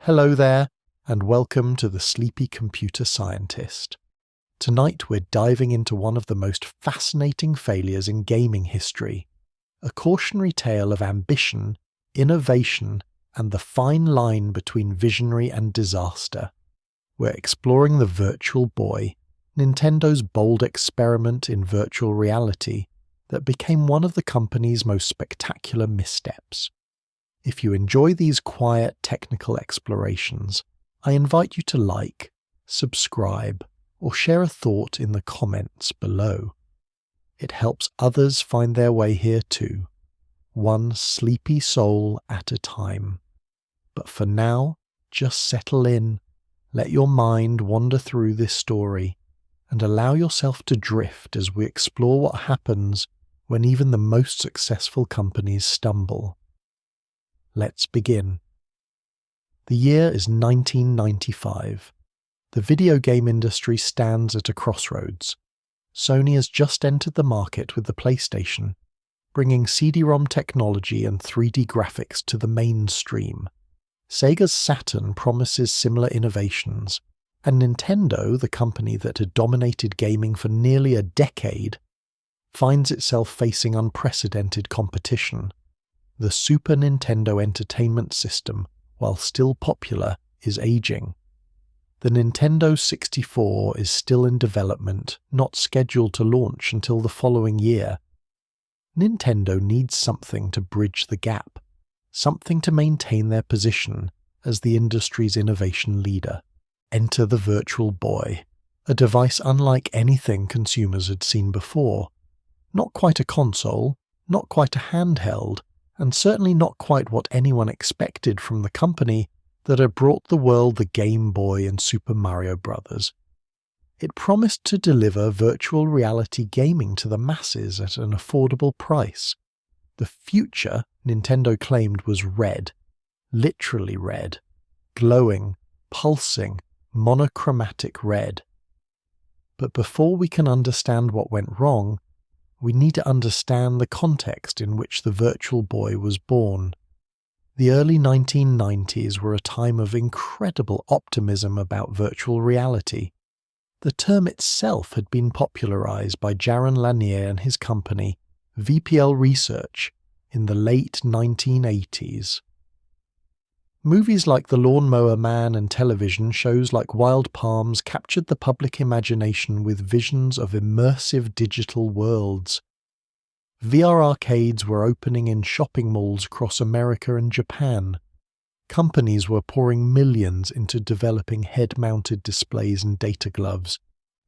Hello there, and welcome to the Sleepy Computer Scientist. Tonight we're diving into one of the most fascinating failures in gaming history, a cautionary tale of ambition, innovation, and the fine line between visionary and disaster. We're exploring the Virtual Boy, Nintendo's bold experiment in virtual reality that became one of the company's most spectacular missteps. If you enjoy these quiet technical explorations, I invite you to like, subscribe, or share a thought in the comments below. It helps others find their way here too, one sleepy soul at a time. But for now, just settle in, let your mind wander through this story, and allow yourself to drift as we explore what happens when even the most successful companies stumble. Let's begin. The year is 1995. The video game industry stands at a crossroads. Sony has just entered the market with the PlayStation, bringing CD-ROM technology and 3D graphics to the mainstream. Sega's Saturn promises similar innovations, and Nintendo, the company that had dominated gaming for nearly a decade, finds itself facing unprecedented competition. The Super Nintendo Entertainment System, while still popular, is aging. The Nintendo 64 is still in development, not scheduled to launch until the following year. Nintendo needs something to bridge the gap, something to maintain their position as the industry's innovation leader. Enter the Virtual Boy, a device unlike anything consumers had seen before. Not quite a console, not quite a handheld, and certainly not quite what anyone expected from the company that had brought the world the Game Boy and Super Mario Bros. It promised to deliver virtual reality gaming to the masses at an affordable price. The future, Nintendo claimed, was red, literally red, glowing, pulsing, monochromatic red. But before we can understand what went wrong, we need to understand the context in which the Virtual Boy was born. The early 1990s were a time of incredible optimism about virtual reality. The term itself had been popularized by Jaron Lanier and his company, VPL Research, in the late 1980s. Movies like The Lawnmower Man and television shows like Wild Palms captured the public imagination with visions of immersive digital worlds. VR arcades were opening in shopping malls across America and Japan. Companies were pouring millions into developing head-mounted displays and data gloves.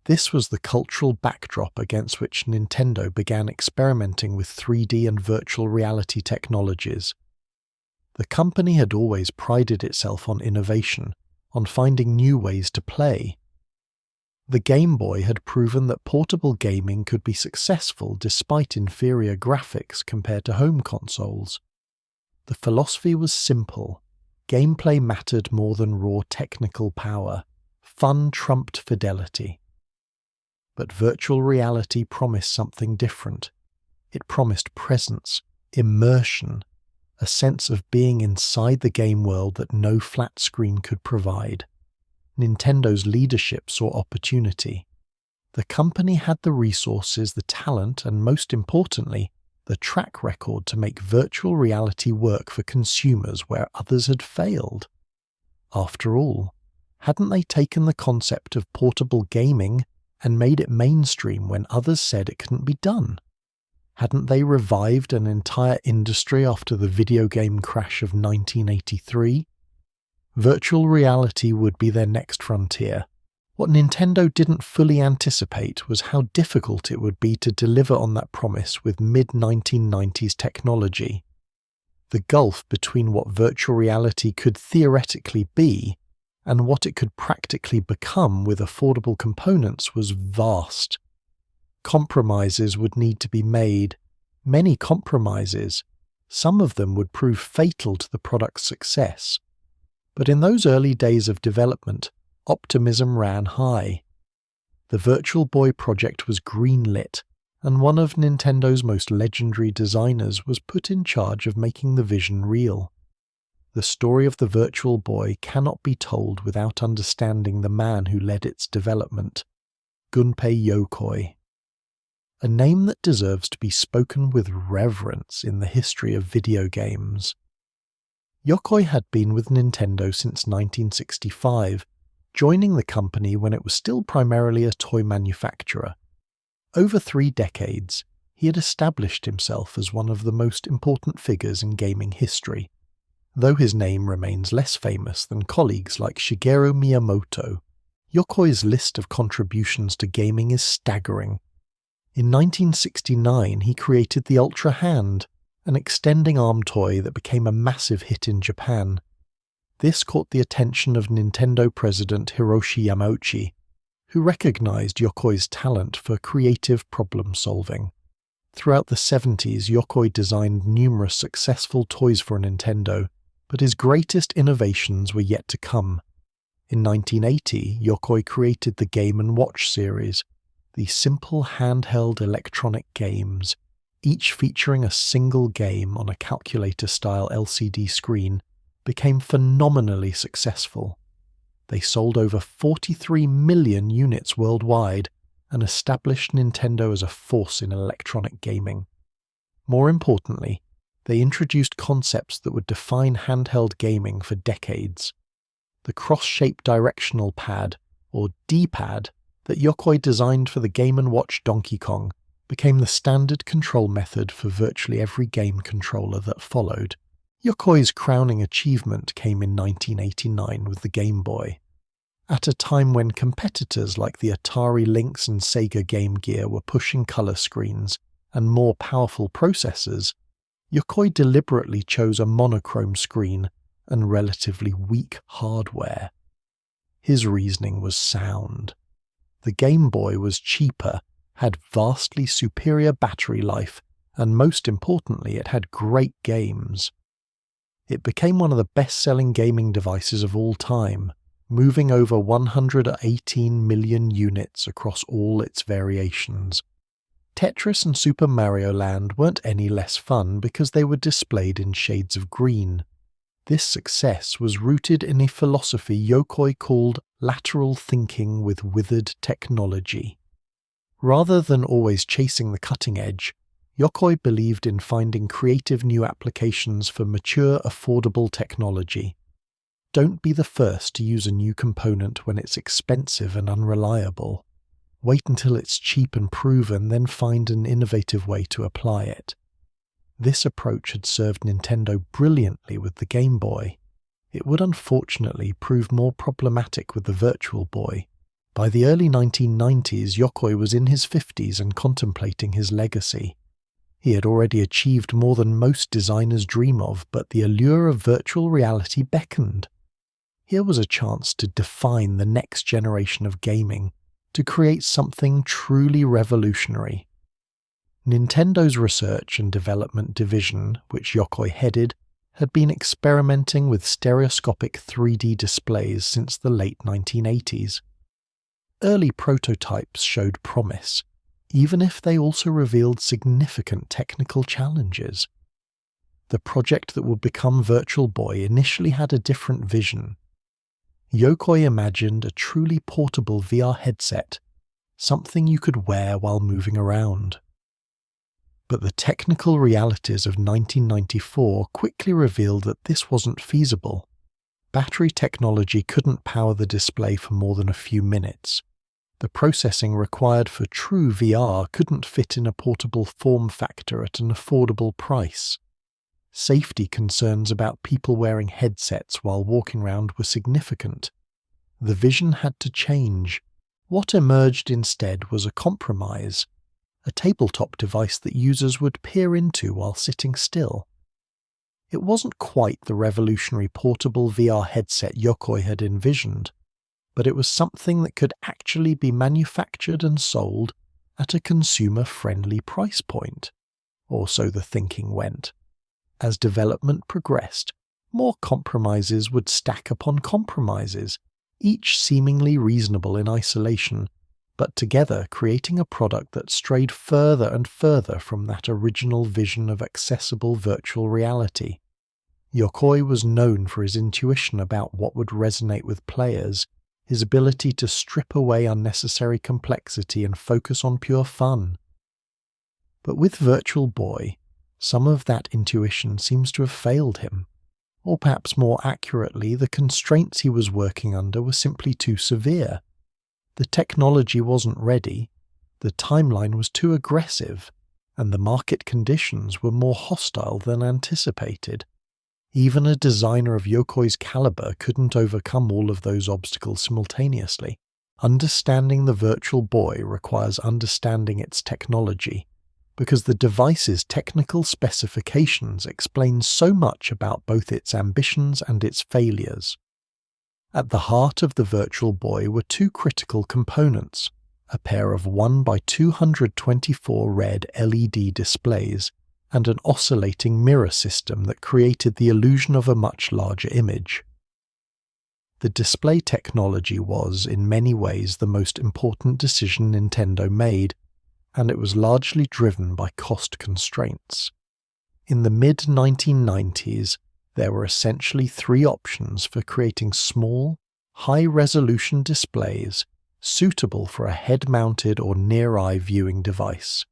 This was the cultural backdrop against which Nintendo began experimenting with 3D and virtual reality technologies. The company had always prided itself on innovation, on finding new ways to play. The Game Boy had proven that portable gaming could be successful despite inferior graphics compared to home consoles. The philosophy was simple. Gameplay mattered more than raw technical power. Fun trumped fidelity. But virtual reality promised something different. It promised presence, immersion, a sense of being inside the game world that no flat screen could provide. Nintendo's leadership saw opportunity. The company had the resources, the talent, and most importantly, the track record to make virtual reality work for consumers where others had failed. After all, hadn't they taken the concept of portable gaming and made it mainstream when others said it couldn't be done? Hadn't they revived an entire industry after the video game crash of 1983? Virtual reality would be their next frontier. What Nintendo didn't fully anticipate was how difficult it would be to deliver on that promise with mid-1990s technology. The gulf between what virtual reality could theoretically be and what it could practically become with affordable components was vast. Compromises would need to be made, many compromises. Some of them would prove fatal to the product's success. But in those early days of development, optimism ran high. The Virtual Boy project was greenlit, and one of Nintendo's most legendary designers was put in charge of making the vision real. the story of the Virtual Boy cannot be told without understanding the man who led its development, Gunpei Yokoi. A name that deserves to be spoken with reverence in the history of video games. Yokoi had been with Nintendo since 1965, joining the company when it was still primarily a toy manufacturer. Over 3 decades, he had established himself as one of the most important figures in gaming history, though his name remains less famous than colleagues like Shigeru Miyamoto. Yokoi's list of contributions to gaming is staggering. In 1969, he created the Ultra Hand, an extending arm toy that became a massive hit in Japan. This caught the attention of Nintendo president Hiroshi Yamauchi, who recognized Yokoi's talent for creative problem-solving. Throughout the 70s, Yokoi designed numerous successful toys for Nintendo, but his greatest innovations were yet to come. In 1980, Yokoi created the Game & Watch series, these simple handheld electronic games, each featuring a single game on a calculator-style LCD screen, became phenomenally successful. They sold over 43 million units worldwide and established Nintendo as a force in electronic gaming. More importantly, they introduced concepts that would define handheld gaming for decades. The cross-shaped directional pad, or D-pad, that Yokoi designed for the Game & Watch Donkey Kong became the standard control method for virtually every game controller that followed. Yokoi's crowning achievement came in 1989 with the Game Boy. At a time when competitors like the Atari Lynx and Sega Game Gear were pushing color screens and more powerful processors, Yokoi deliberately chose a monochrome screen and relatively weak hardware. His reasoning was sound. The Game Boy was cheaper, had vastly superior battery life, and most importantly, it had great games. It became one of the best-selling gaming devices of all time, moving over 118 million units across all its variations. Tetris and Super Mario Land weren't any less fun because they were displayed in shades of green. This success was rooted in a philosophy Yokoi called lateral thinking with withered technology. Rather than always chasing the cutting edge, Yokoi believed in finding creative new applications for mature, affordable technology. Don't be the first to use a new component when it's expensive and unreliable. Wait until it's cheap and proven, then find an innovative way to apply it. This approach had served Nintendo brilliantly with the Game Boy. It would unfortunately prove more problematic with the Virtual Boy. By the early 1990s, Yokoi was in his 50s and contemplating his legacy. He had already achieved more than most designers dream of, but the allure of virtual reality beckoned. Here was a chance to define the next generation of gaming, to create something truly revolutionary. Nintendo's research and development division, which Yokoi headed, had been experimenting with stereoscopic 3D displays since the late 1980s. Early prototypes showed promise, even if they also revealed significant technical challenges. The project that would become Virtual Boy initially had a different vision. Yokoi imagined a truly portable VR headset, something you could wear while moving around. But the technical realities of 1994 quickly revealed that this wasn't feasible. Battery technology couldn't power the display for more than a few minutes. The processing required for true VR couldn't fit in a portable form factor at an affordable price. Safety concerns about people wearing headsets while walking around were significant. The vision had to change. What emerged instead was a compromise, a tabletop device that users would peer into while sitting still. It wasn't quite the revolutionary portable VR headset Yokoi had envisioned, but it was something that could actually be manufactured and sold at a consumer-friendly price point. Or so the thinking went. As development progressed, more compromises would stack upon compromises, each seemingly reasonable in isolation, but together creating a product that strayed further and further from that original vision of accessible virtual reality. Yokoi was known for his intuition about what would resonate with players, his ability to strip away unnecessary complexity and focus on pure fun. But with Virtual Boy, some of that intuition seems to have failed him. Or perhaps more accurately, the constraints he was working under were simply too severe. The technology wasn't ready, the timeline was too aggressive, and the market conditions were more hostile than anticipated. Even a designer of Yokoi's caliber couldn't overcome all of those obstacles simultaneously. Understanding the Virtual Boy requires understanding its technology, because the device's technical specifications explain so much about both its ambitions and its failures. At the heart of the Virtual Boy were two critical components, a pair of 1x224 red LED displays and an oscillating mirror system that created the illusion of a much larger image. The display technology was, in many ways, the most important decision Nintendo made, and it was largely driven by cost constraints. In the mid-1990s, there were essentially three options for creating small, high-resolution displays suitable for a head-mounted or near-eye viewing device.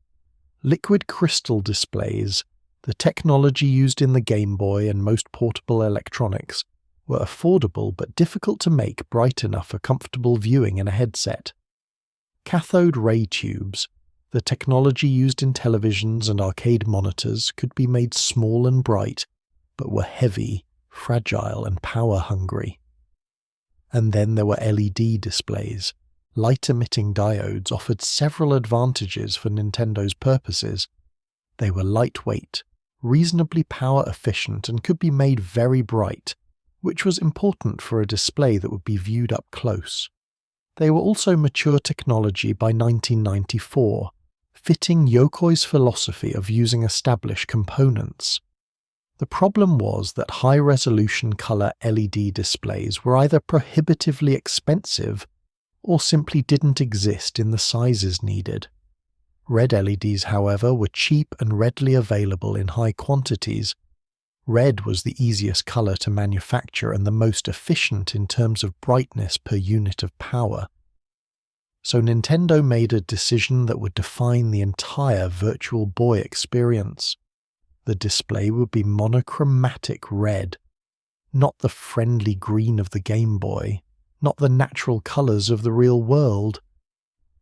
Liquid crystal displays, the technology used in the Game Boy and most portable electronics, were affordable but difficult to make bright enough for comfortable viewing in a headset. Cathode ray tubes, the technology used in televisions and arcade monitors, could be made small and bright, but were heavy, fragile, and power-hungry. And then there were LED displays. Light-emitting diodes offered several advantages for Nintendo's purposes. They were lightweight, reasonably power-efficient, and could be made very bright, which was important for a display that would be viewed up close. They were also mature technology by 1994, fitting Yokoi's philosophy of using established components. The problem was that high-resolution color LED displays were either prohibitively expensive or simply didn't exist in the sizes needed. Red LEDs, however, were cheap and readily available in high quantities. Red was the easiest color to manufacture and the most efficient in terms of brightness per unit of power. So Nintendo made a decision that would define the entire Virtual Boy experience. The display would be monochromatic red, not the friendly green of the Game Boy, not the natural colors of the real world,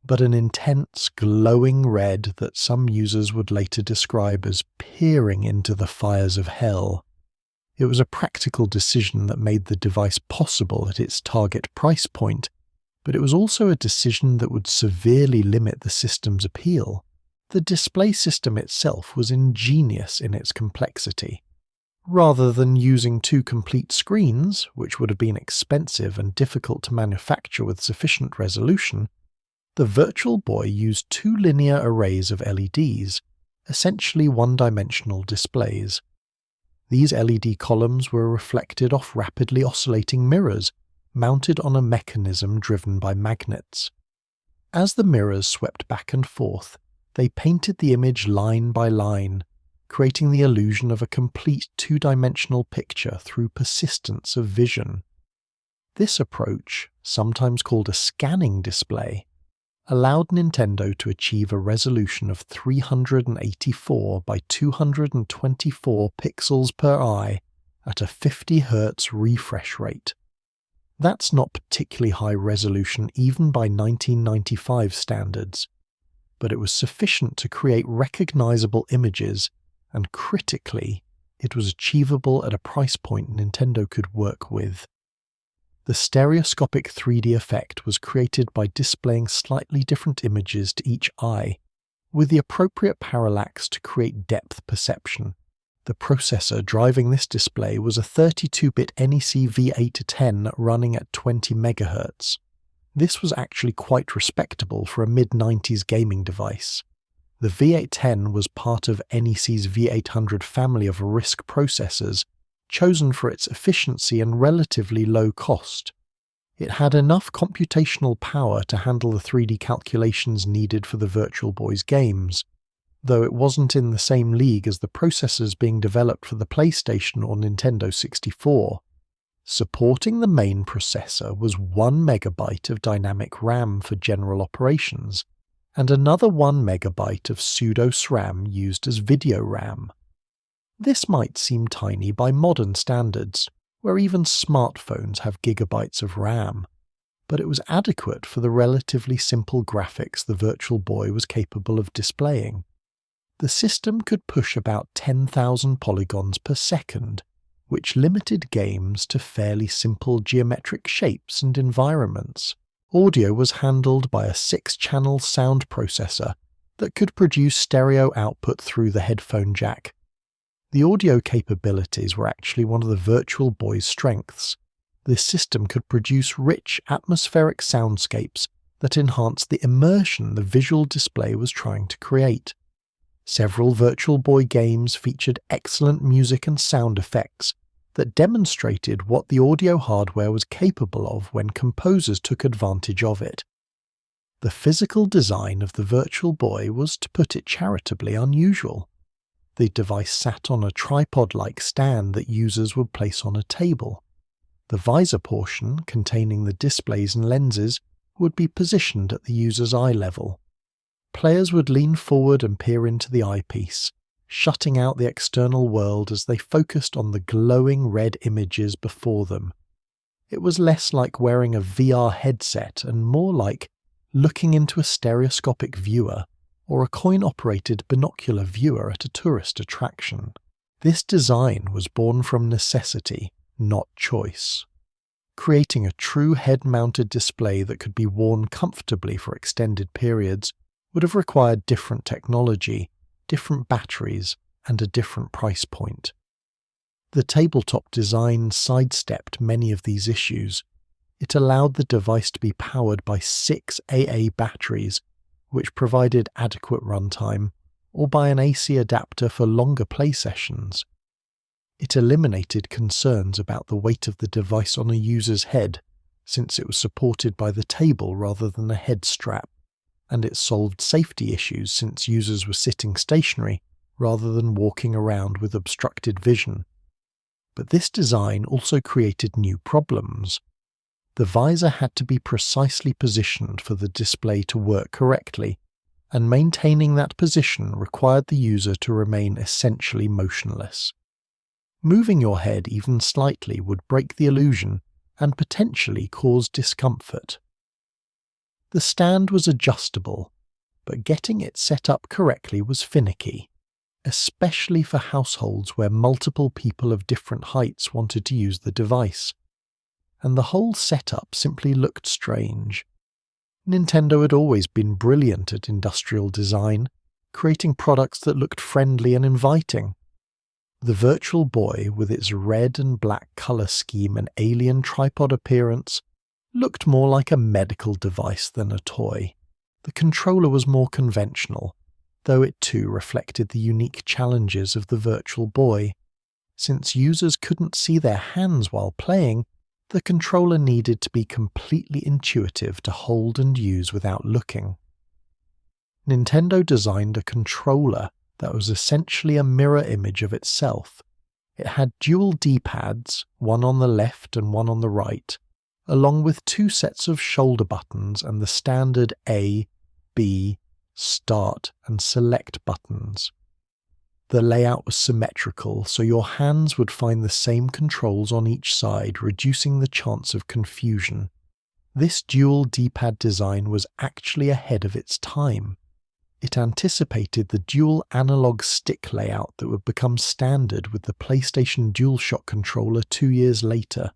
but an intense, glowing red that some users would later describe as peering into the fires of hell. It was a practical decision that made the device possible at its target price point, but it was also a decision that would severely limit the system's appeal. The display system itself was ingenious in its complexity. Rather than using two complete screens, which would have been expensive and difficult to manufacture with sufficient resolution, the Virtual Boy used two linear arrays of LEDs, essentially one-dimensional displays. These LED columns were reflected off rapidly oscillating mirrors, mounted on a mechanism driven by magnets. As the mirrors swept back and forth, they painted the image line by line, creating the illusion of a complete two-dimensional picture through persistence of vision. This approach, sometimes called a scanning display, allowed Nintendo to achieve a resolution of 384 by 224 pixels per eye at a 50 Hz refresh rate. That's not particularly high resolution even by 1995 standards, but it was sufficient to create recognizable images, and critically, it was achievable at a price point Nintendo could work with. The stereoscopic 3D effect was created by displaying slightly different images to each eye, with the appropriate parallax to create depth perception. The processor driving this display was a 32-bit NEC V810 running at 20 MHz. This was actually quite respectable for a mid-90s gaming device. The V810 was part of NEC's V800 family of RISC processors, chosen for its efficiency and relatively low cost. It had enough computational power to handle the 3D calculations needed for the Virtual Boy's games, though it wasn't in the same league as the processors being developed for the PlayStation or Nintendo 64. Supporting the main processor was 1 megabyte of dynamic RAM for general operations, and another 1 megabyte of pseudo-SRAM used as video RAM. This might seem tiny by modern standards, where even smartphones have gigabytes of RAM, but it was adequate for the relatively simple graphics the Virtual Boy was capable of displaying. The system could push about 10,000 polygons per second, which limited games to fairly simple geometric shapes and environments. Audio was handled by a 6-channel sound processor that could produce stereo output through the headphone jack. The audio capabilities were actually one of the Virtual Boy's strengths. This system could produce rich, atmospheric soundscapes that enhanced the immersion the visual display was trying to create. Several Virtual Boy games featured excellent music and sound effects that demonstrated what the audio hardware was capable of when composers took advantage of it. The physical design of the Virtual Boy was, to put it charitably, unusual. The device sat on a tripod-like stand that users would place on a table. The visor portion, containing the displays and lenses, would be positioned at the user's eye level. Players would lean forward and peer into the eyepiece, shutting out the external world as they focused on the glowing red images before them. It was less like wearing a VR headset and more like looking into a stereoscopic viewer or a coin-operated binocular viewer at a tourist attraction. This design was born from necessity, not choice. Creating a true head-mounted display that could be worn comfortably for extended periods would have required different technology, different batteries, and a different price point. The tabletop design sidestepped many of these issues. It allowed the device to be powered by 6 AA batteries, which provided adequate runtime, or by an AC adapter for longer play sessions. It eliminated concerns about the weight of the device on a user's head, since it was supported by the table rather than a head strap, and it solved safety issues since users were sitting stationary rather than walking around with obstructed vision. But this design also created new problems. The visor had to be precisely positioned for the display to work correctly, and maintaining that position required the user to remain essentially motionless. Moving your head even slightly would break the illusion and potentially cause discomfort. The stand was adjustable, but getting it set up correctly was finicky, especially for households where multiple people of different heights wanted to use the device. And the whole setup simply looked strange. Nintendo had always been brilliant at industrial design, creating products that looked friendly and inviting. The Virtual Boy, with its red and black color scheme and alien tripod appearance, looked more like a medical device than a toy. The controller was more conventional, though it too reflected the unique challenges of the Virtual Boy. Since users couldn't see their hands while playing, the controller needed to be completely intuitive to hold and use without looking. Nintendo designed a controller that was essentially a mirror image of itself. It had dual D-pads, one on the left and one on the right, along with 2 sets of shoulder buttons and the standard A, B, Start and Select buttons. The layout was symmetrical, so your hands would find the same controls on each side, reducing the chance of confusion. This dual D-pad design was actually ahead of its time. It anticipated the dual analog stick layout that would become standard with the PlayStation DualShock controller 2 years later.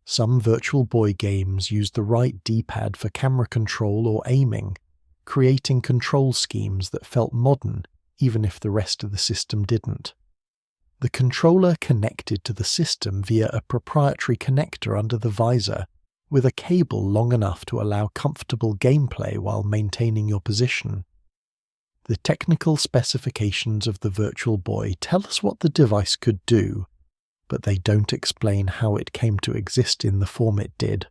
Some Virtual Boy games used the right D-pad for camera control or aiming, creating control schemes that felt modern even if the rest of the system didn't. The controller connected to the system via a proprietary connector under the visor, with a cable long enough to allow comfortable gameplay while maintaining your position. The technical specifications of the Virtual Boy tell us what the device could do, but they don't explain how it came to exist in the form it did.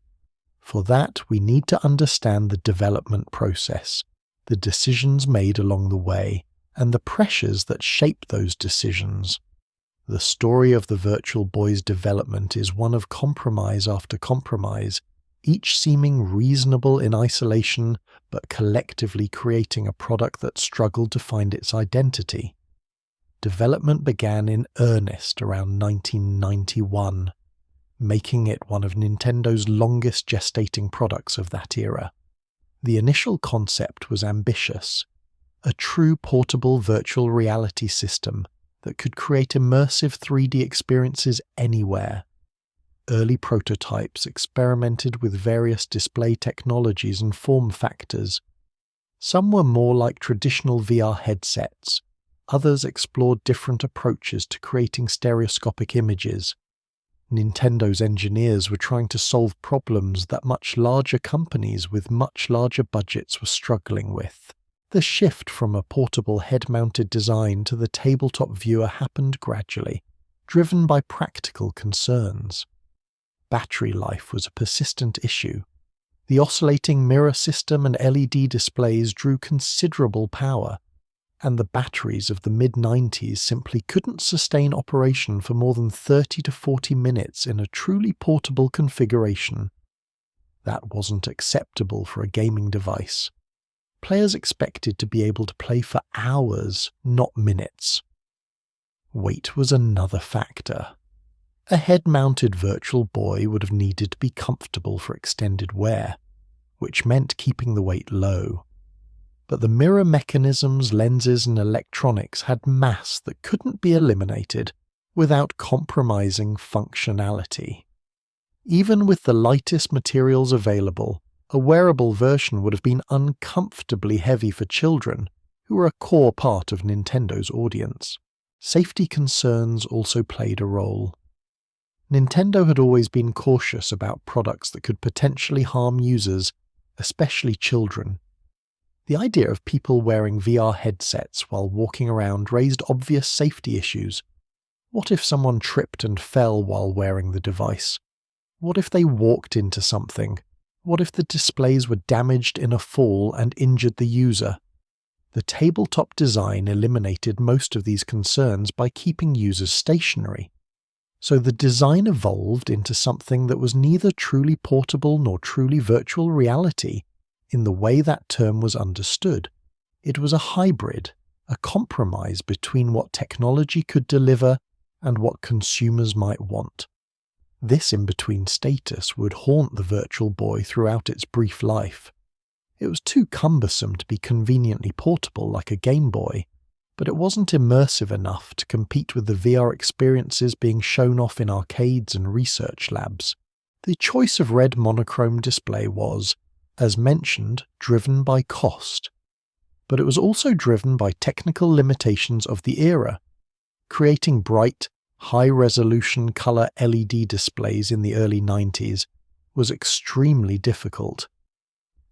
For that, we need to understand the development process, the decisions made along the way, and the pressures that shape those decisions. The story of the Virtual Boy's development is one of compromise after compromise, each seeming reasonable in isolation, but collectively creating a product that struggled to find its identity. Development began in earnest around 1991, making it one of Nintendo's longest gestating products of that era. The initial concept was ambitious, a true portable virtual reality system that could create immersive 3D experiences anywhere. Early prototypes experimented with various display technologies and form factors. Some were more like traditional VR headsets, others explored different approaches to creating stereoscopic images. Nintendo's engineers were trying to solve problems that much larger companies with much larger budgets were struggling with. The shift from a portable head-mounted design to the tabletop viewer happened gradually, driven by practical concerns. Battery life was a persistent issue. The oscillating mirror system and LED displays drew considerable power, and the batteries of the mid-90s simply couldn't sustain operation for more than 30 to 40 minutes in a truly portable configuration. That wasn't acceptable for a gaming device. Players expected to be able to play for hours, not minutes. Weight was another factor. A head-mounted Virtual Boy would have needed to be comfortable for extended wear, which meant keeping the weight low. But the mirror mechanisms, lenses and electronics had mass that couldn't be eliminated without compromising functionality. Even with the lightest materials available, a wearable version would have been uncomfortably heavy for children, who were a core part of Nintendo's audience. Safety concerns also played a role. Nintendo had always been cautious about products that could potentially harm users, especially children. The idea of people wearing VR headsets while walking around raised obvious safety issues. What if someone tripped and fell while wearing the device? What if they walked into something? What if the displays were damaged in a fall and injured the user? The tabletop design eliminated most of these concerns by keeping users stationary. So the design evolved into something that was neither truly portable nor truly virtual reality in the way that term was understood. It was a hybrid, a compromise between what technology could deliver and what consumers might want. This in-between status would haunt the Virtual Boy throughout its brief life. It was too cumbersome to be conveniently portable like a Game Boy, but it wasn't immersive enough to compete with the VR experiences being shown off in arcades and research labs. The choice of red monochrome display was, as mentioned, driven by cost. But it was also driven by technical limitations of the era. Creating bright, high-resolution color LED displays in the early 90s was extremely difficult.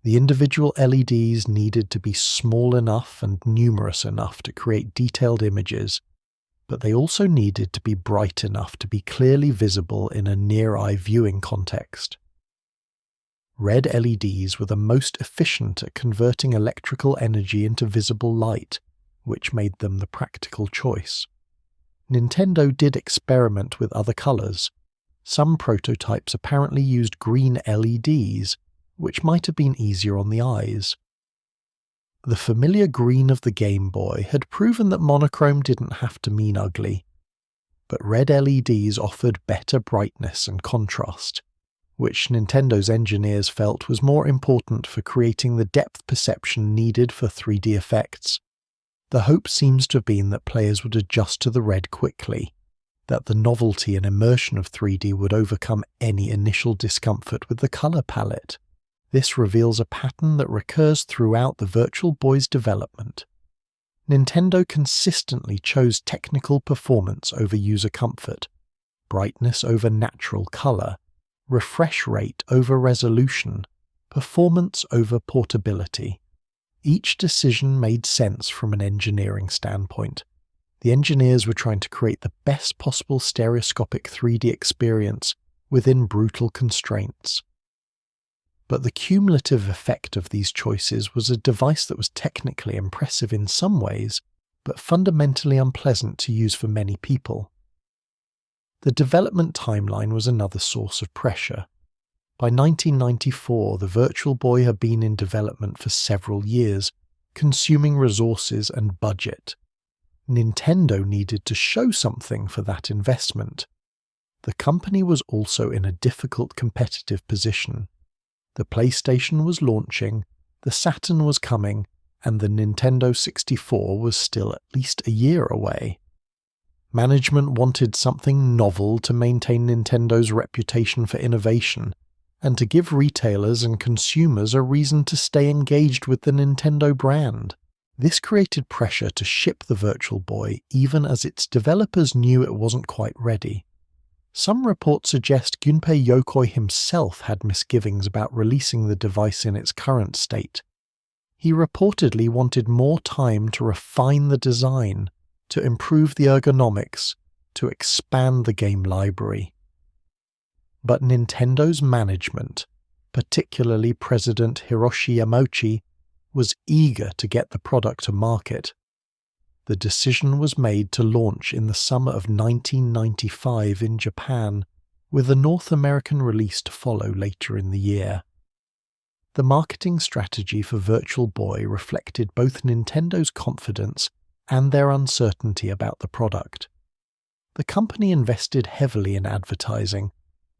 The individual LEDs needed to be small enough and numerous enough to create detailed images, but they also needed to be bright enough to be clearly visible in a near-eye viewing context. Red LEDs were the most efficient at converting electrical energy into visible light, which made them the practical choice. Nintendo did experiment with other colors. Some prototypes apparently used green LEDs, which might have been easier on the eyes. The familiar green of the Game Boy had proven that monochrome didn't have to mean ugly, but red LEDs offered better brightness and contrast, which Nintendo's engineers felt was more important for creating the depth perception needed for 3D effects. The hope seems to have been that players would adjust to the red quickly, that the novelty and immersion of 3D would overcome any initial discomfort with the color palette. This reveals a pattern that recurs throughout the Virtual Boy's development. Nintendo consistently chose technical performance over user comfort, brightness over natural color, refresh rate over resolution, performance over portability. Each decision made sense from an engineering standpoint. The engineers were trying to create the best possible stereoscopic 3D experience within brutal constraints. But the cumulative effect of these choices was a device that was technically impressive in some ways, but fundamentally unpleasant to use for many people. The development timeline was another source of pressure. By 1994, the Virtual Boy had been in development for several years, consuming resources and budget. Nintendo needed to show something for that investment. The company was also in a difficult competitive position. The PlayStation was launching, the Saturn was coming, and the Nintendo 64 was still at least a year away. Management wanted something novel to maintain Nintendo's reputation for innovation, and to give retailers and consumers a reason to stay engaged with the Nintendo brand. This created pressure to ship the Virtual Boy even as its developers knew it wasn't quite ready. Some reports suggest Gunpei Yokoi himself had misgivings about releasing the device in its current state. He reportedly wanted more time to refine the design, to improve the ergonomics, to expand the game library. But Nintendo's management, particularly President Hiroshi Yamauchi, was eager to get the product to market. The decision was made to launch in the summer of 1995 in Japan, with a North American release to follow later in the year. The marketing strategy for Virtual Boy reflected both Nintendo's confidence and their uncertainty about the product. The company invested heavily in advertising,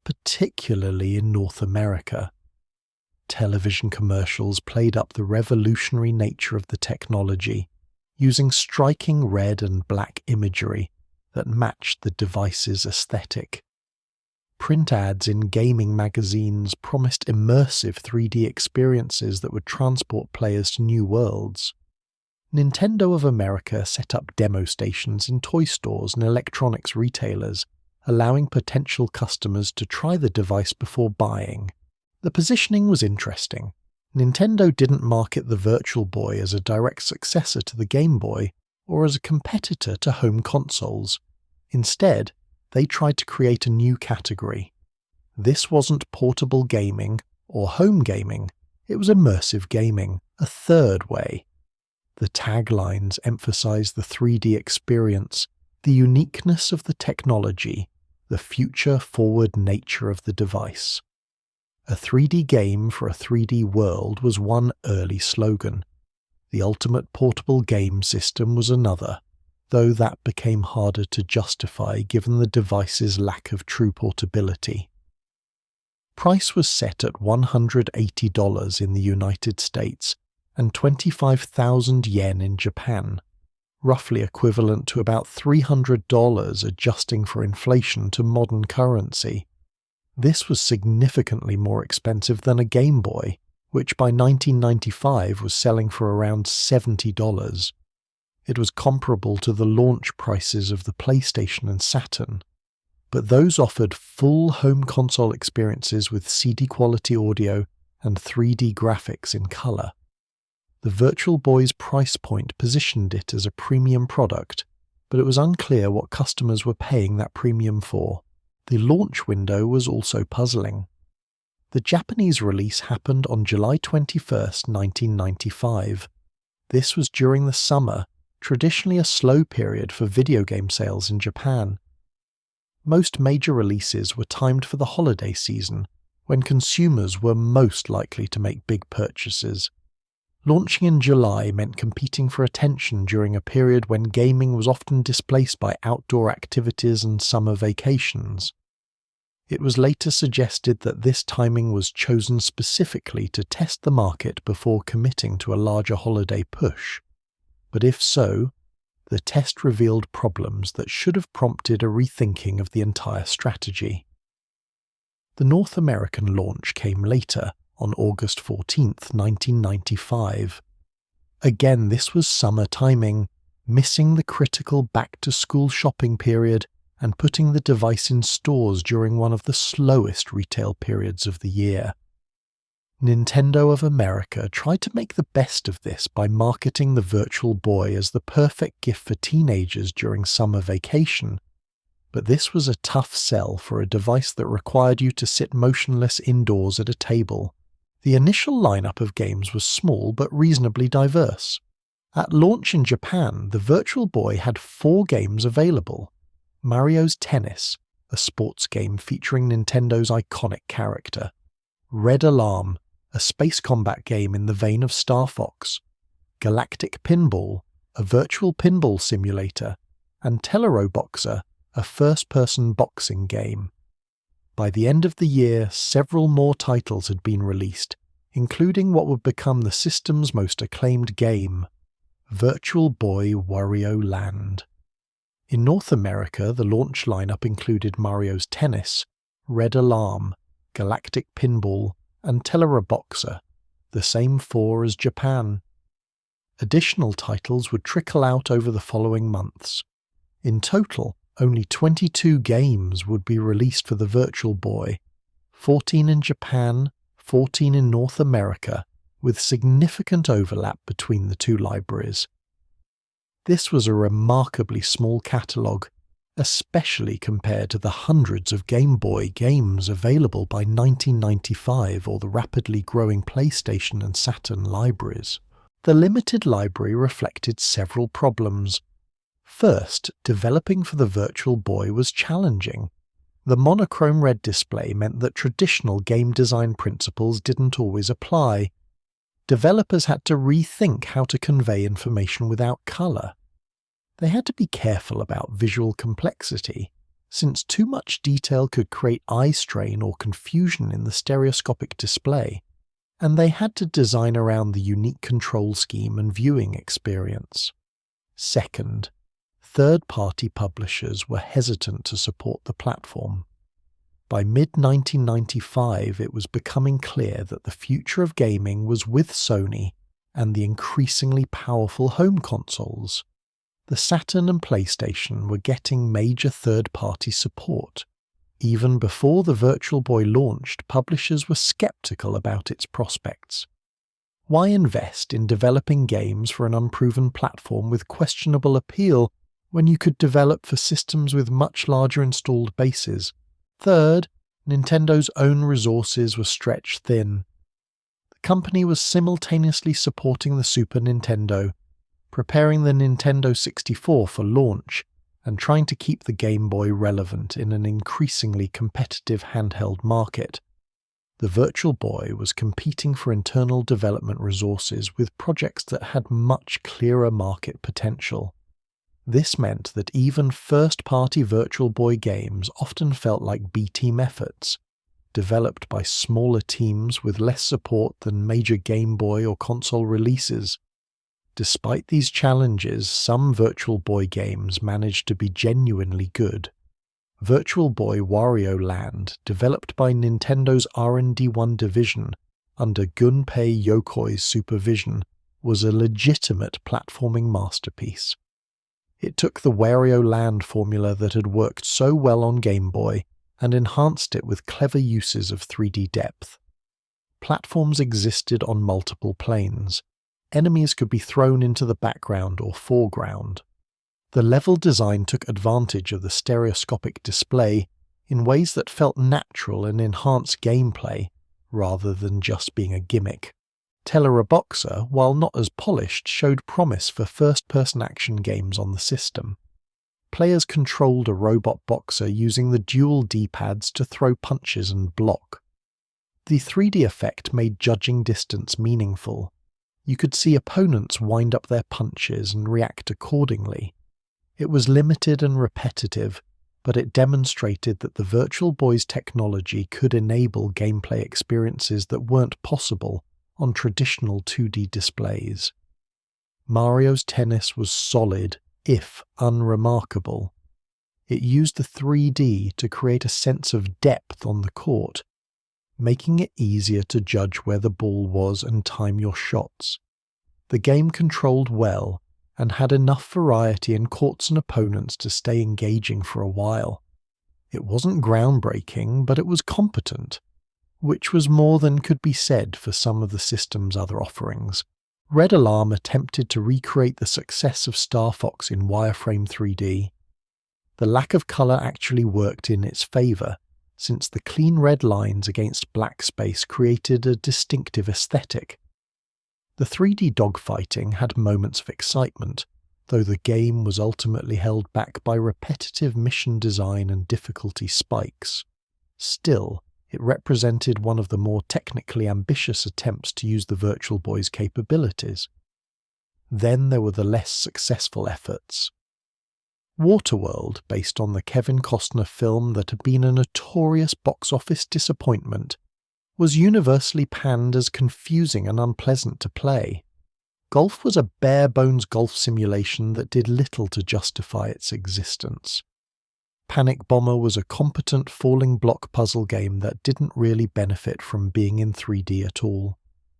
particularly in North America. Television commercials played up the revolutionary nature of the technology, using striking red and black imagery that matched the device's aesthetic. Print ads in gaming magazines promised immersive 3D experiences that would transport players to new worlds. Nintendo of America set up demo stations in toy stores and electronics retailers, allowing potential customers to try the device before buying. The positioning was interesting. Nintendo didn't market the Virtual Boy as a direct successor to the Game Boy or as a competitor to home consoles. Instead, they tried to create a new category. This wasn't portable gaming or home gaming, it was immersive gaming, a third way. The taglines emphasized the 3D experience, the uniqueness of the technology, the future-forward nature of the device. A 3D game for a 3D world was one early slogan. The ultimate portable game system was another, though that became harder to justify given the device's lack of true portability. Price was set at $180 in the United States and 25,000 yen in Japan, roughly equivalent to about $300 adjusting for inflation to modern currency. This was significantly more expensive than a Game Boy, which by 1995 was selling for around $70. It was comparable to the launch prices of the PlayStation and Saturn, but those offered full home console experiences with CD-quality audio and 3D graphics in color. The Virtual Boy's price point positioned it as a premium product, but it was unclear what customers were paying that premium for. The launch window was also puzzling. The Japanese release happened on July 21, 1995. This was during the summer, traditionally a slow period for video game sales in Japan. Most major releases were timed for the holiday season, when consumers were most likely to make big purchases. Launching in July meant competing for attention during a period when gaming was often displaced by outdoor activities and summer vacations. It was later suggested that this timing was chosen specifically to test the market before committing to a larger holiday push. But if so, the test revealed problems that should have prompted a rethinking of the entire strategy. The North American launch came later, on August 14, 1995. Again, this was summer timing, missing the critical back-to-school shopping period and putting the device in stores during one of the slowest retail periods of the year. Nintendo of America tried to make the best of this by marketing the Virtual Boy as the perfect gift for teenagers during summer vacation, but this was a tough sell for a device that required you to sit motionless indoors at a table. The initial lineup of games was small but reasonably diverse. At launch in Japan, the Virtual Boy had 4 games available: Mario's Tennis, a sports game featuring Nintendo's iconic character; Red Alarm, a space combat game in the vein of Star Fox; Galactic Pinball, a virtual pinball simulator; and Teleroboxer, a first-person boxing game. By the end of the year, several more titles had been released, including what would become the system's most acclaimed game, Virtual Boy Wario Land. In North America, the launch lineup included Mario's Tennis, Red Alarm, Galactic Pinball, and Teleroboxer, the same 4 as Japan. Additional titles would trickle out over the following months. In total, only 22 games would be released for the Virtual Boy, 14 in Japan, 14 in North America, with significant overlap between the 2 libraries. This was a remarkably small catalogue, especially compared to the hundreds of Game Boy games available by 1995 or the rapidly growing PlayStation and Saturn libraries. The limited library reflected several problems. First, developing for the Virtual Boy was challenging. The monochrome red display meant that traditional game design principles didn't always apply. Developers had to rethink how to convey information without colour. They had to be careful about visual complexity, since too much detail could create eye strain or confusion in the stereoscopic display, and they had to design around the unique control scheme and viewing experience. Second, third-party publishers were hesitant to support the platform. By mid-1995, it was becoming clear that the future of gaming was with Sony and the increasingly powerful home consoles. The Saturn and PlayStation were getting major third-party support. Even before the Virtual Boy launched, publishers were skeptical about its prospects. Why invest in developing games for an unproven platform with questionable appeal when you could develop for systems with much larger installed bases? Third, Nintendo's own resources were stretched thin. The company was simultaneously supporting the Super Nintendo, preparing the Nintendo 64 for launch, and trying to keep the Game Boy relevant in an increasingly competitive handheld market. The Virtual Boy was competing for internal development resources with projects that had much clearer market potential. This meant that even first-party Virtual Boy games often felt like B-team efforts, developed by smaller teams with less support than major Game Boy or console releases. Despite these challenges, some Virtual Boy games managed to be genuinely good. Virtual Boy Wario Land, developed by Nintendo's R&D1 division under Gunpei Yokoi's supervision, was a legitimate platforming masterpiece. It took the Wario Land formula that had worked so well on Game Boy and enhanced it with clever uses of 3D depth. Platforms existed on multiple planes. Enemies could be thrown into the background or foreground. The level design took advantage of the stereoscopic display in ways that felt natural and enhanced gameplay, rather than just being a gimmick. Teleroboxer, while not as polished, showed promise for first-person action games on the system. Players controlled a robot boxer using the dual D-pads to throw punches and block. The 3D effect made judging distance meaningful. You could see opponents wind up their punches and react accordingly. It was limited and repetitive, but it demonstrated that the Virtual Boy's technology could enable gameplay experiences that weren't possible on traditional 2D displays. Mario's Tennis was solid, if unremarkable. It used the 3D to create a sense of depth on the court, making it easier to judge where the ball was and time your shots. The game controlled well and had enough variety in courts and opponents to stay engaging for a while. It wasn't groundbreaking, but it was competent, which was more than could be said for some of the system's other offerings. Red Alarm attempted to recreate the success of Star Fox in wireframe 3D. The lack of colour actually worked in its favour, since the clean red lines against black space created a distinctive aesthetic. The 3D dogfighting had moments of excitement, though the game was ultimately held back by repetitive mission design and difficulty spikes. Still, it represented one of the more technically ambitious attempts to use the Virtual Boy's capabilities. Then there were the less successful efforts. Waterworld, based on the Kevin Costner film that had been a notorious box office disappointment, was universally panned as confusing and unpleasant to play. Golf was a bare-bones golf simulation that did little to justify its existence. Panic Bomber was a competent falling block puzzle game that didn't really benefit from being in 3D at all,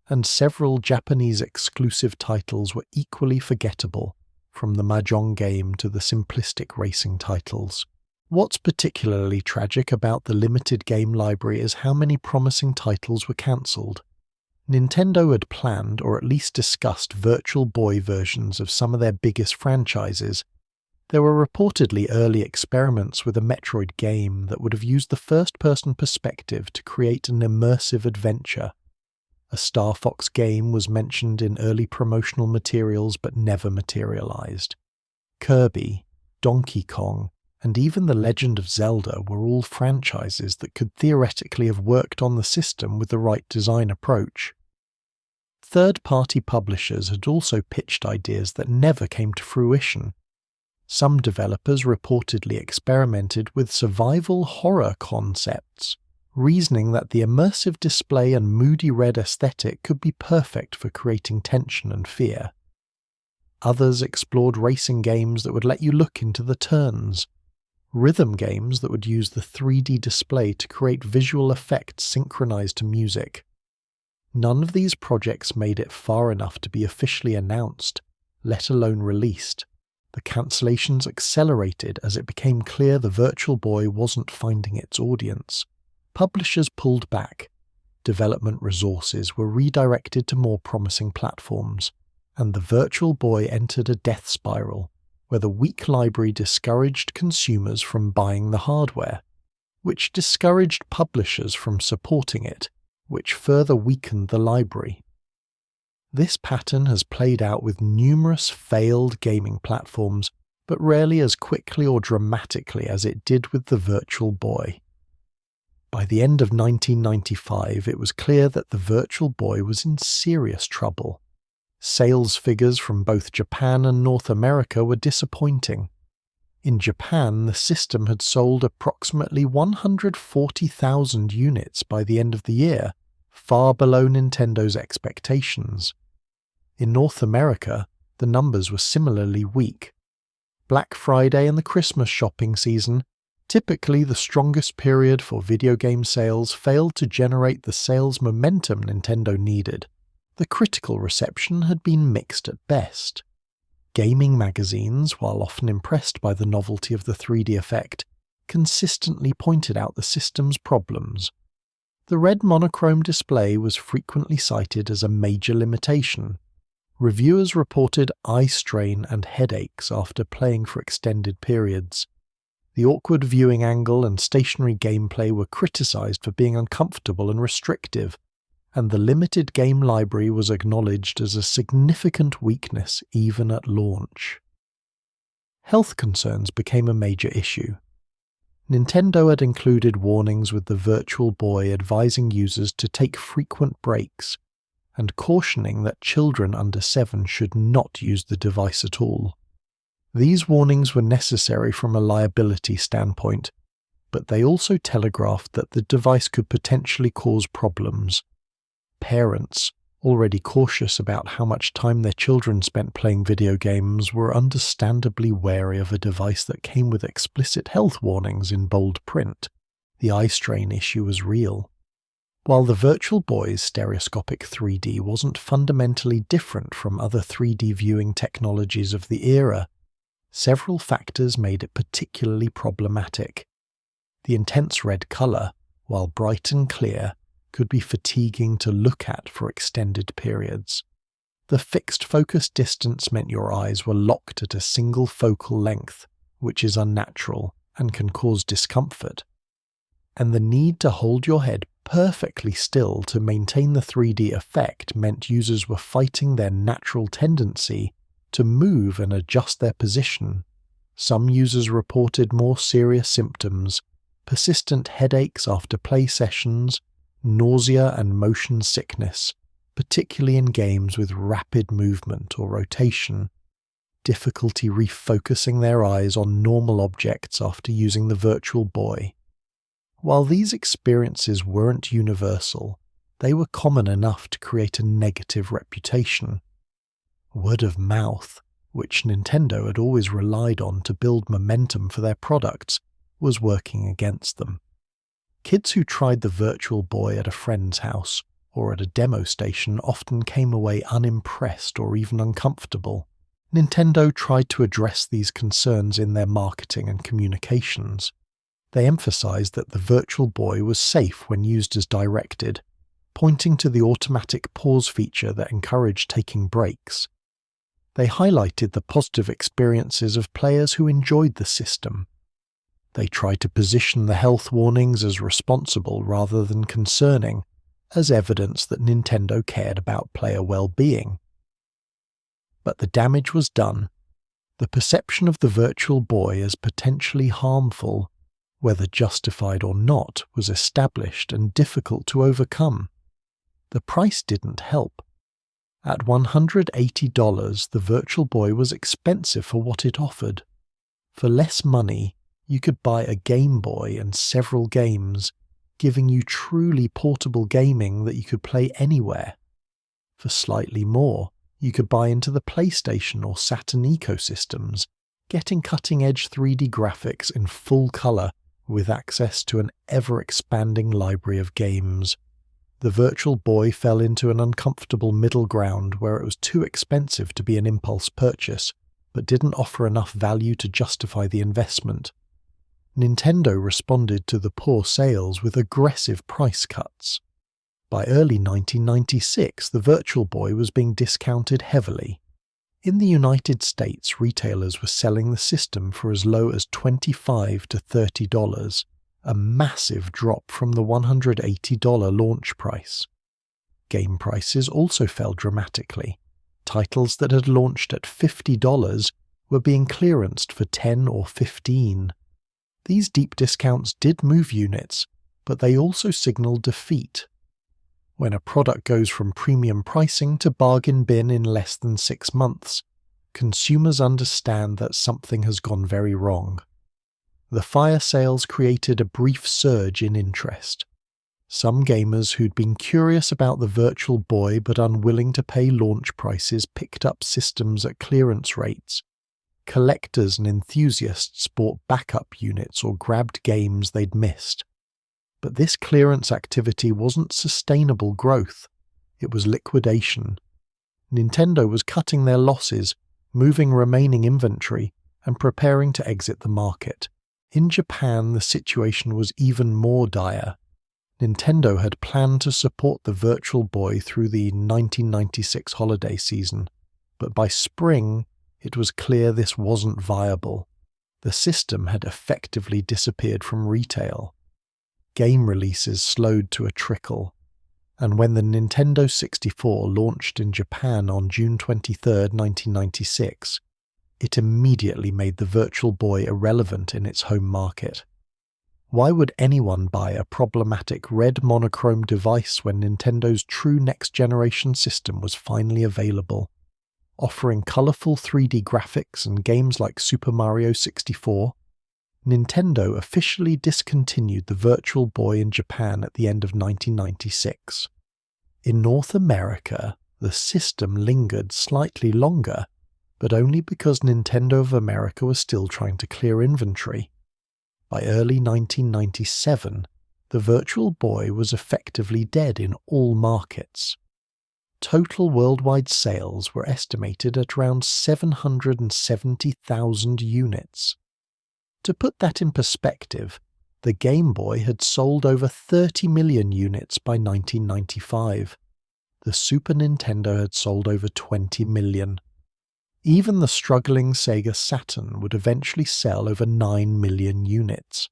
and several Japanese exclusive titles were equally forgettable, from the Mahjong game to the simplistic racing titles. What's particularly tragic about the limited game library is how many promising titles were cancelled. Nintendo had planned, or at least discussed, Virtual Boy versions of some of their biggest franchises. There were reportedly early experiments with a Metroid game that would have used the first-person perspective to create an immersive adventure. A Star Fox game was mentioned in early promotional materials but never materialized. Kirby, Donkey Kong, and even The Legend of Zelda were all franchises that could theoretically have worked on the system with the right design approach. Third-party publishers had also pitched ideas that never came to fruition. Some developers reportedly experimented with survival horror concepts, reasoning that the immersive display and moody red aesthetic could be perfect for creating tension and fear. Others explored racing games that would let you look into the turns, rhythm games that would use the 3D display to create visual effects synchronized to music. None of these projects made it far enough to be officially announced, let alone released. The cancellations accelerated as it became clear the Virtual Boy wasn't finding its audience. Publishers pulled back, development resources were redirected to more promising platforms, and the Virtual Boy entered a death spiral, where the weak library discouraged consumers from buying the hardware, which discouraged publishers from supporting it, which further weakened the library. This pattern has played out with numerous failed gaming platforms, but rarely as quickly or dramatically as it did with the Virtual Boy. By the end of 1995, it was clear that the Virtual Boy was in serious trouble. Sales figures from both Japan and North America were disappointing. In Japan, the system had sold approximately 140,000 units by the end of the year, far below Nintendo's expectations. In North America, the numbers were similarly weak. Black Friday and the Christmas shopping season, typically the strongest period for video game sales, failed to generate the sales momentum Nintendo needed. The critical reception had been mixed at best. Gaming magazines, while often impressed by the novelty of the 3D effect, consistently pointed out the system's problems. The red monochrome display was frequently cited as a major limitation. Reviewers reported eye strain and headaches after playing for extended periods. The awkward viewing angle and stationary gameplay were criticized for being uncomfortable and restrictive, and the limited game library was acknowledged as a significant weakness even at launch. Health concerns became a major issue. Nintendo had included warnings with the Virtual Boy advising users to take frequent breaks, and cautioning that children under 7 should not use the device at all. These warnings were necessary from a liability standpoint, but they also telegraphed that the device could potentially cause problems. Parents, already cautious about how much time their children spent playing video games, were understandably wary of a device that came with explicit health warnings in bold print. The eye strain issue was real. While the Virtual Boy's stereoscopic 3D wasn't fundamentally different from other 3D viewing technologies of the era, several factors made it particularly problematic. The intense red color, while bright and clear, could be fatiguing to look at for extended periods. The fixed focus distance meant your eyes were locked at a single focal length, which is unnatural and can cause discomfort. And the need to hold your head Perfectly still to maintain the 3D effect meant users were fighting their natural tendency to move and adjust their position. Some users reported more serious symptoms, persistent headaches after play sessions, nausea and motion sickness, particularly in games with rapid movement or rotation, difficulty refocusing their eyes on normal objects after using the Virtual Boy. While these experiences weren't universal, they were common enough to create a negative reputation. Word of mouth, which Nintendo had always relied on to build momentum for their products, was working against them. Kids who tried the Virtual Boy at a friend's house or at a demo station often came away unimpressed or even uncomfortable. Nintendo tried to address these concerns in their marketing and communications. They emphasized that the Virtual Boy was safe when used as directed, pointing to the automatic pause feature that encouraged taking breaks. They highlighted the positive experiences of players who enjoyed the system. They tried to position the health warnings as responsible rather than concerning, as evidence that Nintendo cared about player well-being. But the damage was done. The perception of the Virtual Boy as potentially harmful, whether justified or not, was established and difficult to overcome. The price didn't help. At $180, the Virtual Boy was expensive for what it offered. For less money, you could buy a Game Boy and several games, giving you truly portable gaming that you could play anywhere. For slightly more, you could buy into the PlayStation or Saturn ecosystems, getting cutting-edge 3D graphics in full color with access to an ever-expanding library of games. The Virtual Boy fell into an uncomfortable middle ground where it was too expensive to be an impulse purchase, but didn't offer enough value to justify the investment. Nintendo responded to the poor sales with aggressive price cuts. By early 1996, the Virtual Boy was being discounted heavily. In the United States, retailers were selling the system for as low as $25 to $30, a massive drop from the $180 launch price. Game prices also fell dramatically. Titles that had launched at $50 were being clearanced for $10 or $15. These deep discounts did move units, but they also signaled defeat. When a product goes from premium pricing to bargain bin in less than 6 months, consumers understand that something has gone very wrong. The fire sales created a brief surge in interest. Some gamers who'd been curious about the Virtual Boy but unwilling to pay launch prices picked up systems at clearance rates. Collectors and enthusiasts bought backup units or grabbed games they'd missed. But this clearance activity wasn't sustainable growth, it was liquidation. Nintendo was cutting their losses, moving remaining inventory, and preparing to exit the market. In Japan, the situation was even more dire. Nintendo had planned to support the Virtual Boy through the 1996 holiday season, but by spring, it was clear this wasn't viable. The system had effectively disappeared from retail. Game releases slowed to a trickle, and when the Nintendo 64 launched in Japan on June 23, 1996, it immediately made the Virtual Boy irrelevant in its home market. Why would anyone buy a problematic red monochrome device when Nintendo's true next-generation system was finally available, offering colourful 3D graphics and games like Super Mario 64? Nintendo officially discontinued the Virtual Boy in Japan at the end of 1996. In North America, the system lingered slightly longer, but only because Nintendo of America was still trying to clear inventory. By early 1997, the Virtual Boy was effectively dead in all markets. Total worldwide sales were estimated at around 770,000 units. To put that in perspective, the Game Boy had sold over 30 million units by 1995. The Super Nintendo had sold over 20 million. Even the struggling Sega Saturn would eventually sell over 9 million units.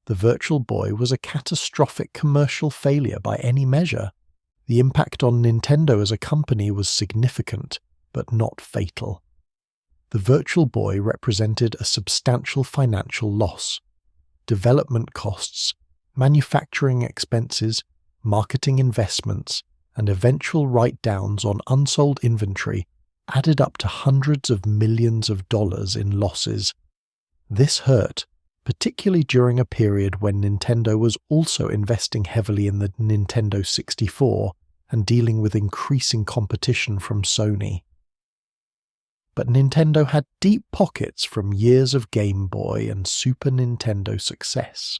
The Virtual Boy was a catastrophic commercial failure by any measure. The impact on Nintendo as a company was significant, but not fatal. The Virtual Boy represented a substantial financial loss. Development costs, manufacturing expenses, marketing investments, and eventual write-downs on unsold inventory added up to hundreds of millions of dollars in losses. This hurt, particularly during a period when Nintendo was also investing heavily in the Nintendo 64 and dealing with increasing competition from Sony. But Nintendo had deep pockets from years of Game Boy and Super Nintendo success.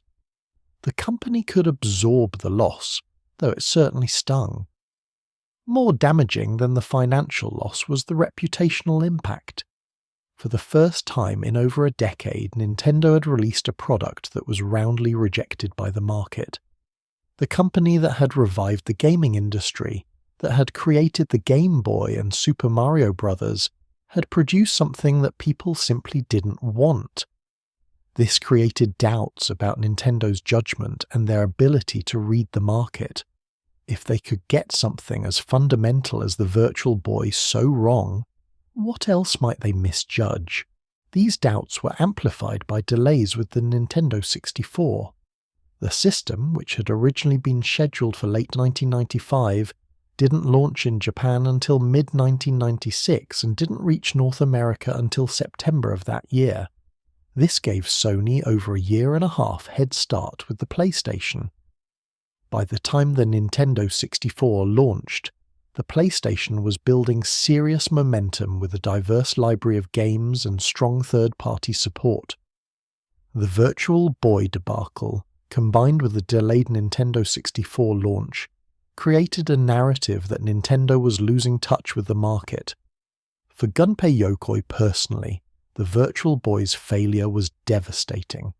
The company could absorb the loss, though it certainly stung. More damaging than the financial loss was the reputational impact. For the first time in over a decade, Nintendo had released a product that was roundly rejected by the market. The company that had revived the gaming industry, that had created the Game Boy and Super Mario Bros., had produced something that people simply didn't want. This created doubts about Nintendo's judgment and their ability to read the market. If they could get something as fundamental as the Virtual Boy so wrong, what else might they misjudge? These doubts were amplified by delays with the Nintendo 64. The system, which had originally been scheduled for late 1995, didn't launch in Japan until mid-1996 and didn't reach North America until September of that year. This gave Sony over a year and a half head start with the PlayStation. By the time the Nintendo 64 launched, the PlayStation was building serious momentum with a diverse library of games and strong third-party support. The Virtual Boy debacle, combined with the delayed Nintendo 64 launch, created a narrative that Nintendo was losing touch with the market. For Gunpei Yokoi personally, the Virtual Boy's failure was devastating.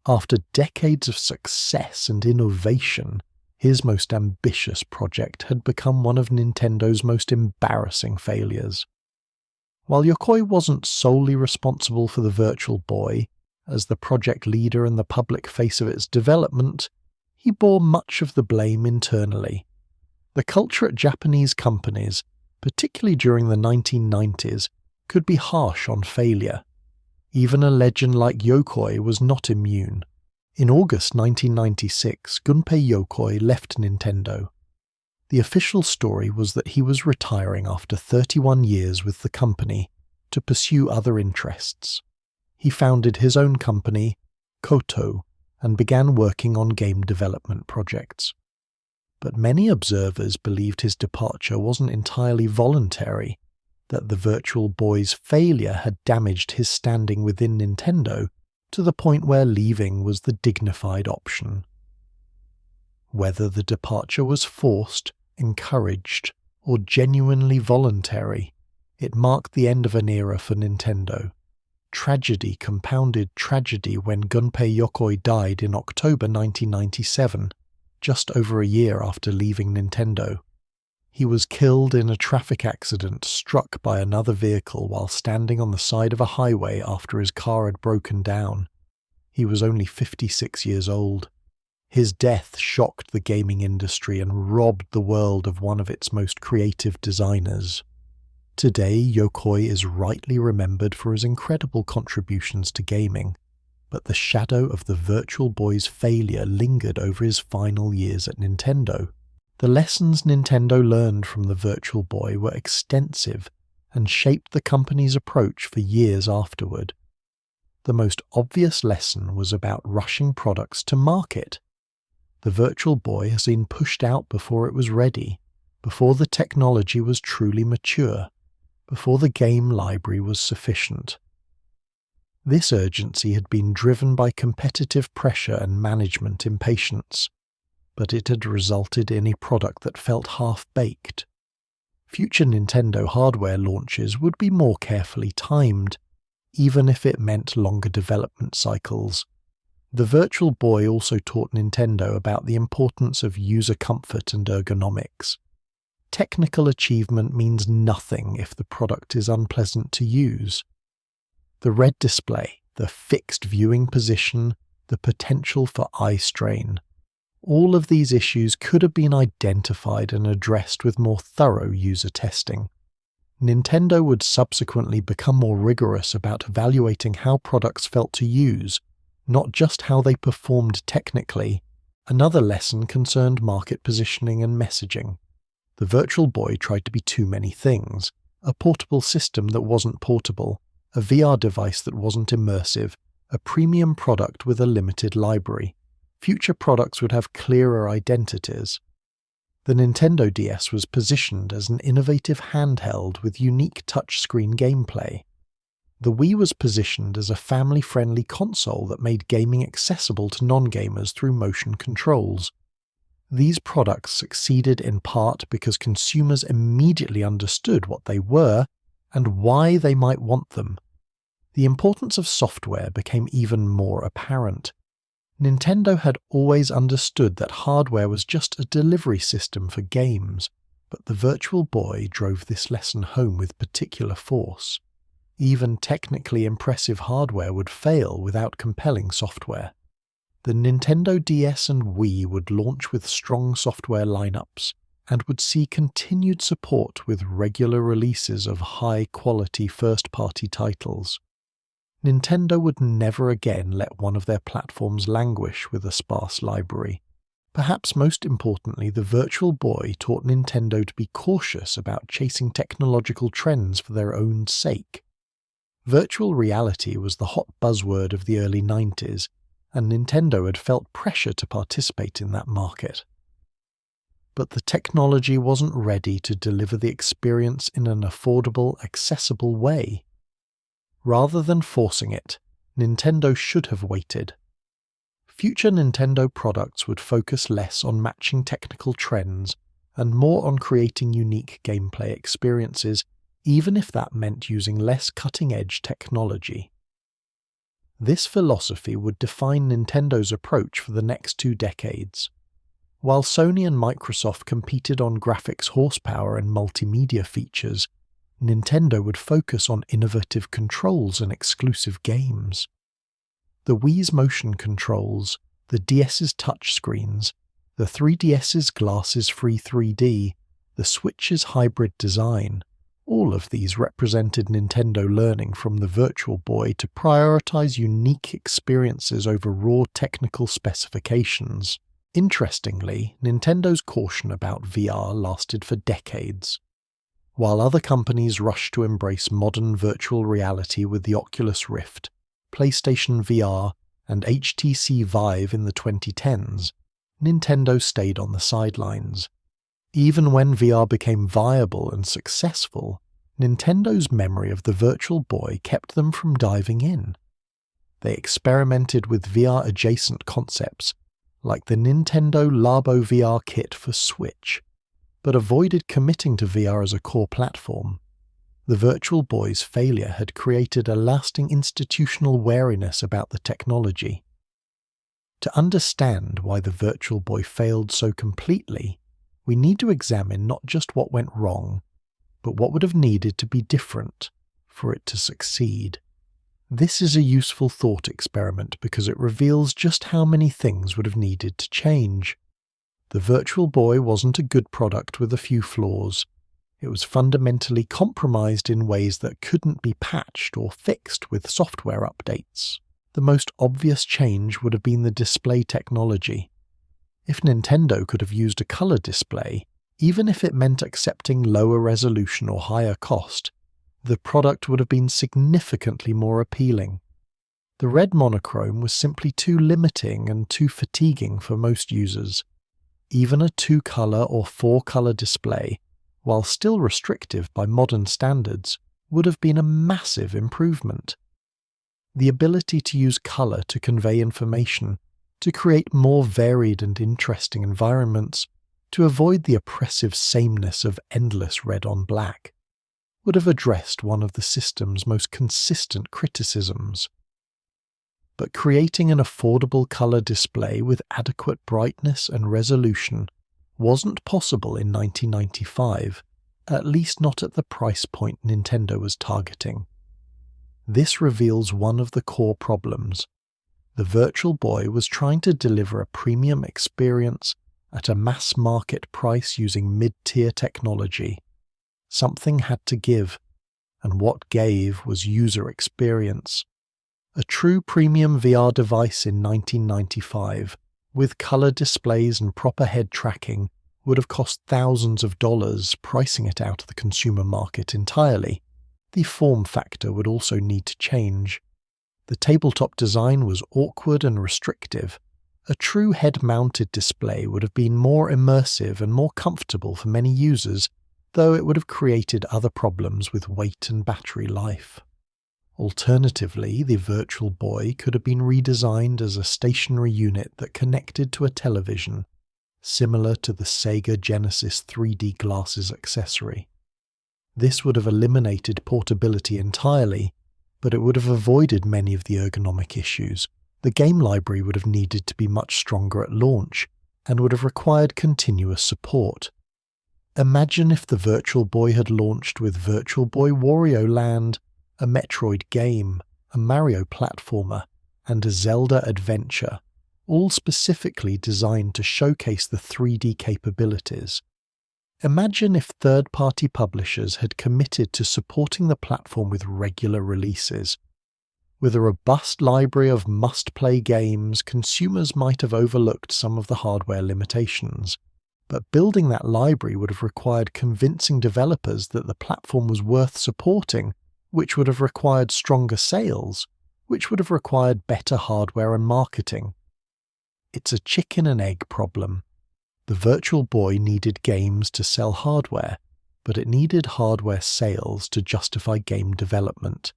After decades of success and innovation, his most ambitious project had become one of Nintendo's most embarrassing failures. While Yokoi wasn't solely responsible for the Virtual Boy, as the project leader and the public face of its development, he bore much of the blame internally. The culture at Japanese companies, particularly during the 1990s, could be harsh on failure. Even a legend like Yokoi was not immune. In August 1996, Gunpei Yokoi left Nintendo. The official story was that he was retiring after 31 years with the company to pursue other interests. He founded his own company, Koto, and began working on game development projects. But many observers believed his departure wasn't entirely voluntary, that the Virtual Boy's failure had damaged his standing within Nintendo to the point where leaving was the dignified option. Whether the departure was forced, encouraged, or genuinely voluntary, it marked the end of an era for Nintendo. Tragedy compounded tragedy when Gunpei Yokoi died in October 1997, just over a year after leaving Nintendo. He was killed in a traffic accident struck by another vehicle while standing on the side of a highway after his car had broken down. He was only 56 years old. His death shocked the gaming industry and robbed the world of one of its most creative designers. Today, Yokoi is rightly remembered for his incredible contributions to gaming, but the shadow of the Virtual Boy's failure lingered over his final years at Nintendo. The lessons Nintendo learned from the Virtual Boy were extensive and shaped the company's approach for years afterward. The most obvious lesson was about rushing products to market. The Virtual Boy has been pushed out before it was ready, before the technology was truly mature, before the game library was sufficient. This urgency had been driven by competitive pressure and management impatience, but it had resulted in a product that felt half-baked. Future Nintendo hardware launches would be more carefully timed, even if it meant longer development cycles. The Virtual Boy also taught Nintendo about the importance of user comfort and ergonomics. Technical achievement means nothing if the product is unpleasant to use. The red display, the fixed viewing position, the potential for eye strain. All of these issues could have been identified and addressed with more thorough user testing. Nintendo would subsequently become more rigorous about evaluating how products felt to use, not just how they performed technically. Another lesson concerned market positioning and messaging. The Virtual Boy tried to be too many things: a portable system that wasn't portable, a VR device that wasn't immersive, a premium product with a limited library. Future products would have clearer identities. The Nintendo DS was positioned as an innovative handheld with unique touchscreen gameplay. The Wii was positioned as a family-friendly console that made gaming accessible to non-gamers through motion controls. These products succeeded in part because consumers immediately understood what they were and why they might want them. The importance of software became even more apparent. Nintendo had always understood that hardware was just a delivery system for games, but the Virtual Boy drove this lesson home with particular force. Even technically impressive hardware would fail without compelling software. The Nintendo DS and Wii would launch with strong software lineups, and would see continued support with regular releases of high-quality first-party titles. Nintendo would never again let one of their platforms languish with a sparse library. Perhaps most importantly, the Virtual Boy taught Nintendo to be cautious about chasing technological trends for their own sake. Virtual reality was the hot buzzword of the early 90s, and Nintendo had felt pressure to participate in that market. But the technology wasn't ready to deliver the experience in an affordable, accessible way. Rather than forcing it, Nintendo should have waited. Future Nintendo products would focus less on matching technical trends and more on creating unique gameplay experiences, even if that meant using less cutting-edge technology. This philosophy would define Nintendo's approach for the next 2 decades. While Sony and Microsoft competed on graphics horsepower and multimedia features, Nintendo would focus on innovative controls and exclusive games. The Wii's motion controls, the DS's touchscreens, the 3DS's glasses-free 3D, the Switch's hybrid design, all of these represented Nintendo learning from the Virtual Boy to prioritize unique experiences over raw technical specifications. Interestingly, Nintendo's caution about VR lasted for decades. While other companies rushed to embrace modern virtual reality with the Oculus Rift, PlayStation VR, and HTC Vive in the 2010s, Nintendo stayed on the sidelines. Even when VR became viable and successful, Nintendo's memory of the Virtual Boy kept them from diving in. They experimented with VR-adjacent concepts, like the Nintendo Labo VR kit for Switch, but avoided committing to VR as a core platform. The Virtual Boy's failure had created a lasting institutional wariness about the technology. To understand why the Virtual Boy failed so completely, we need to examine not just what went wrong, but what would have needed to be different for it to succeed. This is a useful thought experiment because it reveals just how many things would have needed to change. The Virtual Boy wasn't a good product with a few flaws. It was fundamentally compromised in ways that couldn't be patched or fixed with software updates. The most obvious change would have been the display technology. If Nintendo could have used a color display, even if it meant accepting lower resolution or higher cost, the product would have been significantly more appealing. The red monochrome was simply too limiting and too fatiguing for most users. Even a 2-color or 4-color display, while still restrictive by modern standards, would have been a massive improvement. The ability to use color to convey information, to create more varied and interesting environments, to avoid the oppressive sameness of endless red on black, would have addressed one of the system's most consistent criticisms. But creating an affordable color display with adequate brightness and resolution wasn't possible in 1995, at least not at the price point Nintendo was targeting. This reveals one of the core problems. The Virtual Boy was trying to deliver a premium experience at a mass market price using mid-tier technology. Something had to give, and what gave was user experience. A true premium VR device in 1995, with color displays and proper head tracking, would have cost thousands of dollars, pricing it out of the consumer market entirely. The form factor would also need to change. The tabletop design was awkward and restrictive. A true head-mounted display would have been more immersive and more comfortable for many users, though it would have created other problems with weight and battery life. Alternatively, the Virtual Boy could have been redesigned as a stationary unit that connected to a television, similar to the Sega Genesis 3D glasses accessory. This would have eliminated portability entirely, but it would have avoided many of the ergonomic issues. The game library would have needed to be much stronger at launch, and would have required continuous support. Imagine if the Virtual Boy had launched with Virtual Boy Wario Land, a Metroid game, a Mario platformer, and a Zelda adventure, all specifically designed to showcase the 3D capabilities. Imagine if third-party publishers had committed to supporting the platform with regular releases. With a robust library of must-play games, consumers might have overlooked some of the hardware limitations. But building that library would have required convincing developers that the platform was worth supporting, which would have required stronger sales, which would have required better hardware and marketing. It's a chicken and egg problem. The Virtual Boy needed games to sell hardware, but it needed hardware sales to justify game development.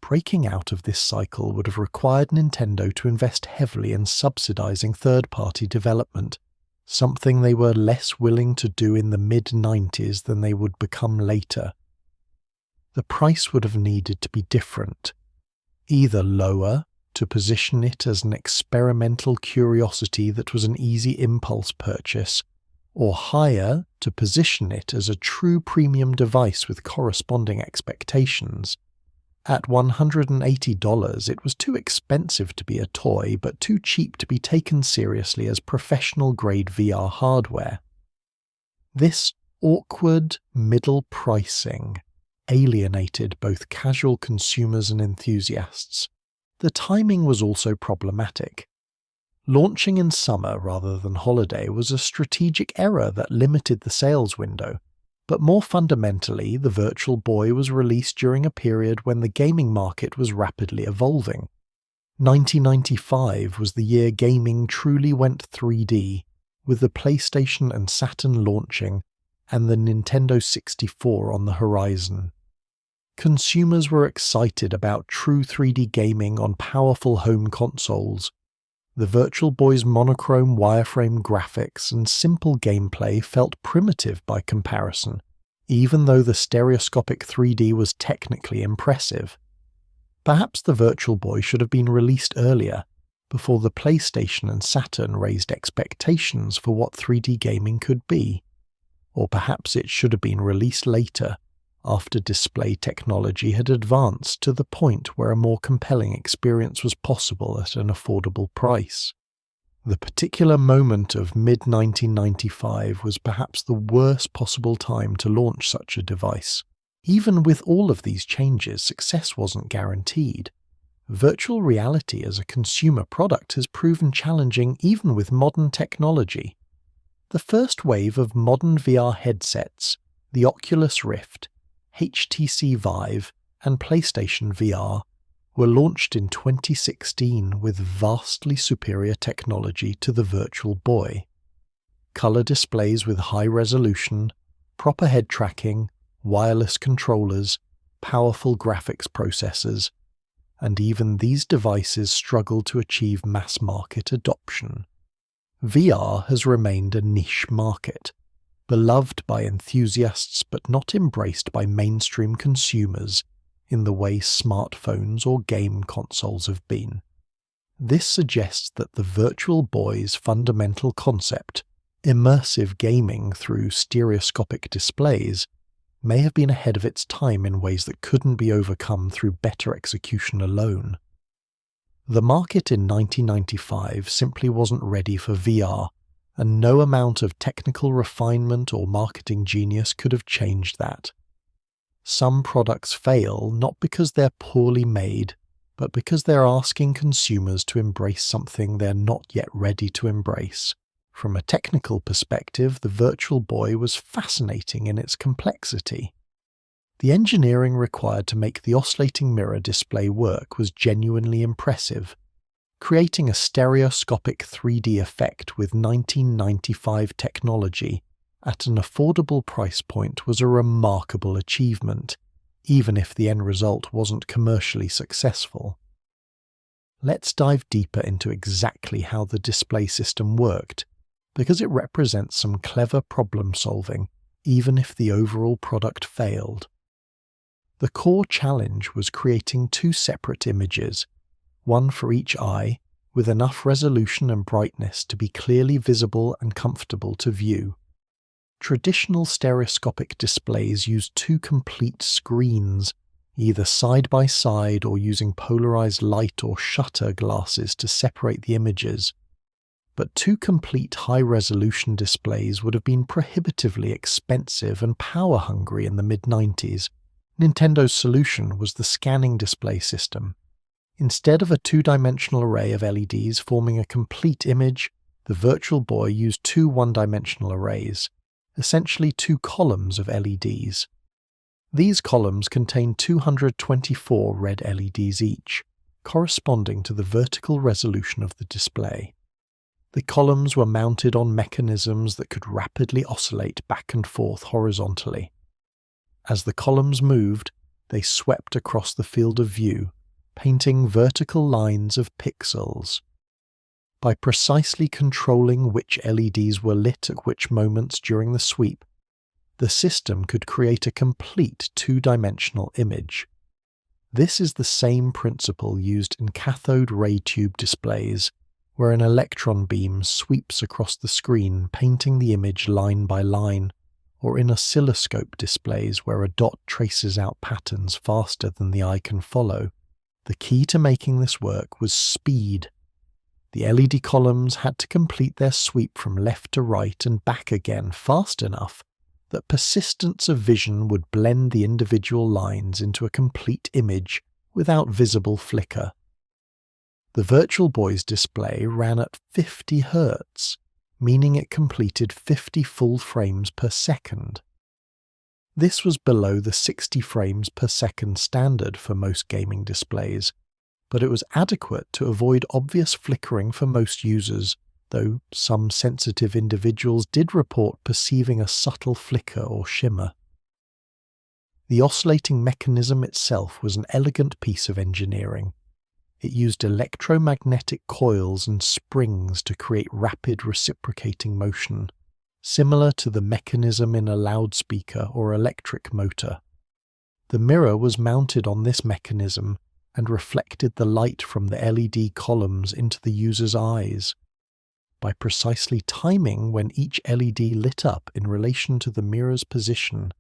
Breaking out of this cycle would have required Nintendo to invest heavily in subsidizing third-party development, something they were less willing to do in the mid-90s than they would become later. The price would have needed to be different, either lower to position it as an experimental curiosity that was an easy impulse purchase, or higher to position it as a true premium device with corresponding expectations. At $180, it was too expensive to be a toy, but too cheap to be taken seriously as professional-grade VR hardware. This awkward middle pricing alienated both casual consumers and enthusiasts. The timing was also problematic. Launching in summer rather than holiday was a strategic error that limited the sales window. But more fundamentally, the Virtual Boy was released during a period when the gaming market was rapidly evolving. 1995 was the year gaming truly went 3D, with the PlayStation and Saturn launching and the Nintendo 64 on the horizon. Consumers were excited about true 3D gaming on powerful home consoles. The Virtual Boy's monochrome wireframe graphics and simple gameplay felt primitive by comparison, even though the stereoscopic 3D was technically impressive. Perhaps the Virtual Boy should have been released earlier, before the PlayStation and Saturn raised expectations for what 3D gaming could be. Or perhaps it should have been released later, after display technology had advanced to the point where a more compelling experience was possible at an affordable price. The particular moment of mid-1995 was perhaps the worst possible time to launch such a device. Even with all of these changes, success wasn't guaranteed. Virtual reality as a consumer product has proven challenging even with modern technology. The first wave of modern VR headsets, the Oculus Rift, HTC Vive, and PlayStation VR, were launched in 2016 with vastly superior technology to the Virtual Boy. Color displays with high resolution, proper head tracking, wireless controllers, powerful graphics processors, and even these devices struggle to achieve mass-market adoption. VR has remained a niche market, beloved by enthusiasts but not embraced by mainstream consumers in the way smartphones or game consoles have been. This suggests that the Virtual Boy's fundamental concept, immersive gaming through stereoscopic displays, may have been ahead of its time in ways that couldn't be overcome through better execution alone. The market in 1995 simply wasn't ready for VR, and no amount of technical refinement or marketing genius could have changed that. Some products fail not because they're poorly made, but because they're asking consumers to embrace something they're not yet ready to embrace. From a technical perspective, the Virtual Boy was fascinating in its complexity. The engineering required to make the oscillating mirror display work was genuinely impressive. Creating a stereoscopic 3D effect with 1995 technology at an affordable price point was a remarkable achievement, even if the end result wasn't commercially successful. Let's dive deeper into exactly how the display system worked, because it represents some clever problem solving, even if the overall product failed. The core challenge was creating two separate images, one for each eye, with enough resolution and brightness to be clearly visible and comfortable to view. Traditional stereoscopic displays use two complete screens, either side by side or using polarized light or shutter glasses to separate the images. But two complete high-resolution displays would have been prohibitively expensive and power-hungry in the mid-90s. Nintendo's solution was the scanning display system. Instead of a two-dimensional array of LEDs forming a complete image, the Virtual Boy used two one-dimensional arrays, essentially two columns of LEDs. These columns contained 224 red LEDs each, corresponding to the vertical resolution of the display. The columns were mounted on mechanisms that could rapidly oscillate back and forth horizontally. As the columns moved, they swept across the field of view, painting vertical lines of pixels. By precisely controlling which LEDs were lit at which moments during the sweep, the system could create a complete two-dimensional image. This is the same principle used in cathode ray tube displays, where an electron beam sweeps across the screen, painting the image line by line, or in oscilloscope displays where a dot traces out patterns faster than the eye can follow. The key to making this work was speed. The LED columns had to complete their sweep from left to right and back again fast enough that persistence of vision would blend the individual lines into a complete image without visible flicker. The Virtual Boy's display ran at 50 Hz, meaning it completed 50 full frames per second. This was below the 60 frames per second standard for most gaming displays, but it was adequate to avoid obvious flickering for most users, though some sensitive individuals did report perceiving a subtle flicker or shimmer. The oscillating mechanism itself was an elegant piece of engineering. It used electromagnetic coils and springs to create rapid reciprocating motion, similar to the mechanism in a loudspeaker or electric motor. The mirror was mounted on this mechanism and reflected the light from the LED columns into the user's eyes. By precisely timing when each LED lit up in relation to the mirror's position,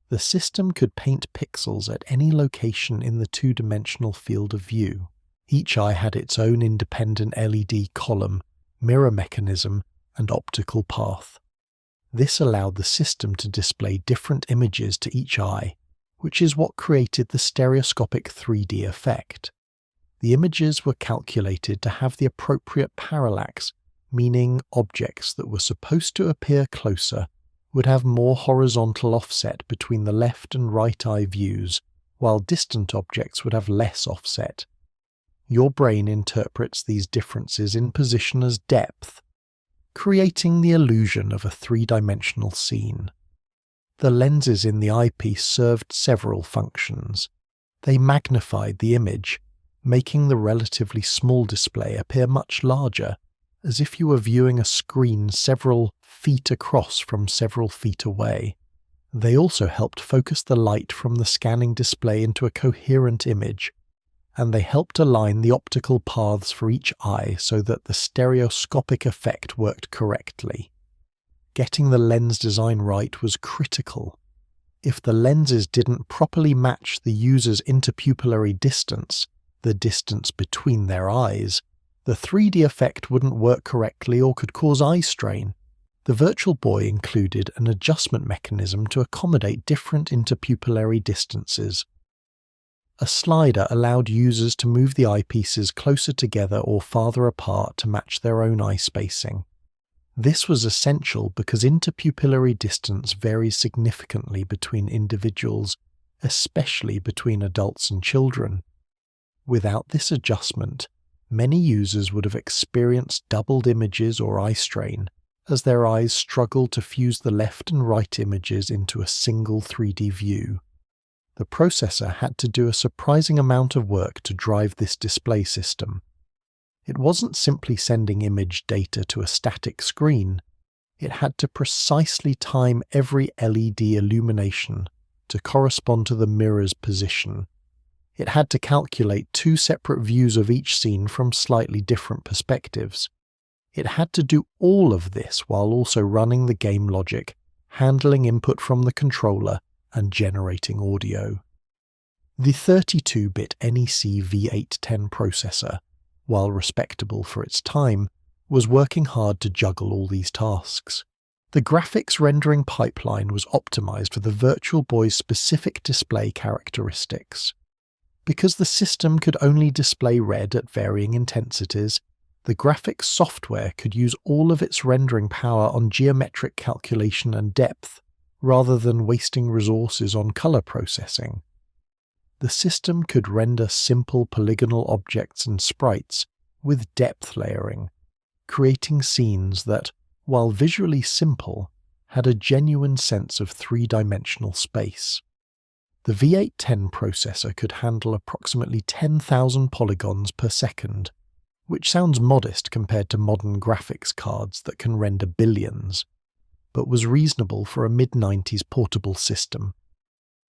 the system could paint pixels at any location in the two-dimensional field of view. Each eye had its own independent LED column, mirror mechanism, and optical path. This allowed the system to display different images to each eye, which is what created the stereoscopic 3D effect. The images were calculated to have the appropriate parallax, meaning objects that were supposed to appear closer would have more horizontal offset between the left and right eye views, while distant objects would have less offset. Your brain interprets these differences in position as depth, creating the illusion of a three-dimensional scene. The lenses in the eyepiece served several functions. They magnified the image, making the relatively small display appear much larger, as if you were viewing a screen several feet across from several feet away. They also helped focus the light from the scanning display into a coherent image, and they helped align the optical paths for each eye so that the stereoscopic effect worked correctly. Getting the lens design right was critical. If the lenses didn't properly match the user's interpupillary distance, the distance between their eyes, the 3D effect wouldn't work correctly or could cause eye strain. The Virtual Boy included an adjustment mechanism to accommodate different interpupillary distances. A slider allowed users to move the eyepieces closer together or farther apart to match their own eye spacing. This was essential because interpupillary distance varies significantly between individuals, especially between adults and children. Without this adjustment, many users would have experienced doubled images or eye strain, as their eyes struggled to fuse the left and right images into a single 3D view. The processor had to do a surprising amount of work to drive this display system. It wasn't simply sending image data to a static screen. It had to precisely time every LED illumination to correspond to the mirror's position. It had to calculate 2 separate views of each scene from slightly different perspectives. It had to do all of this while also running the game logic, handling input from the controller, and generating audio. The 32-bit NEC V810 processor, while respectable for its time, was working hard to juggle all these tasks. The graphics rendering pipeline was optimized for the Virtual Boy's specific display characteristics. Because the system could only display red at varying intensities, the graphics software could use all of its rendering power on geometric calculation and depth, rather than wasting resources on color processing. The system could render simple polygonal objects and sprites with depth layering, creating scenes that, while visually simple, had a genuine sense of 3-dimensional space. The V810 processor could handle approximately 10,000 polygons per second, which sounds modest compared to modern graphics cards that can render billions, but was reasonable for a mid-90s portable system.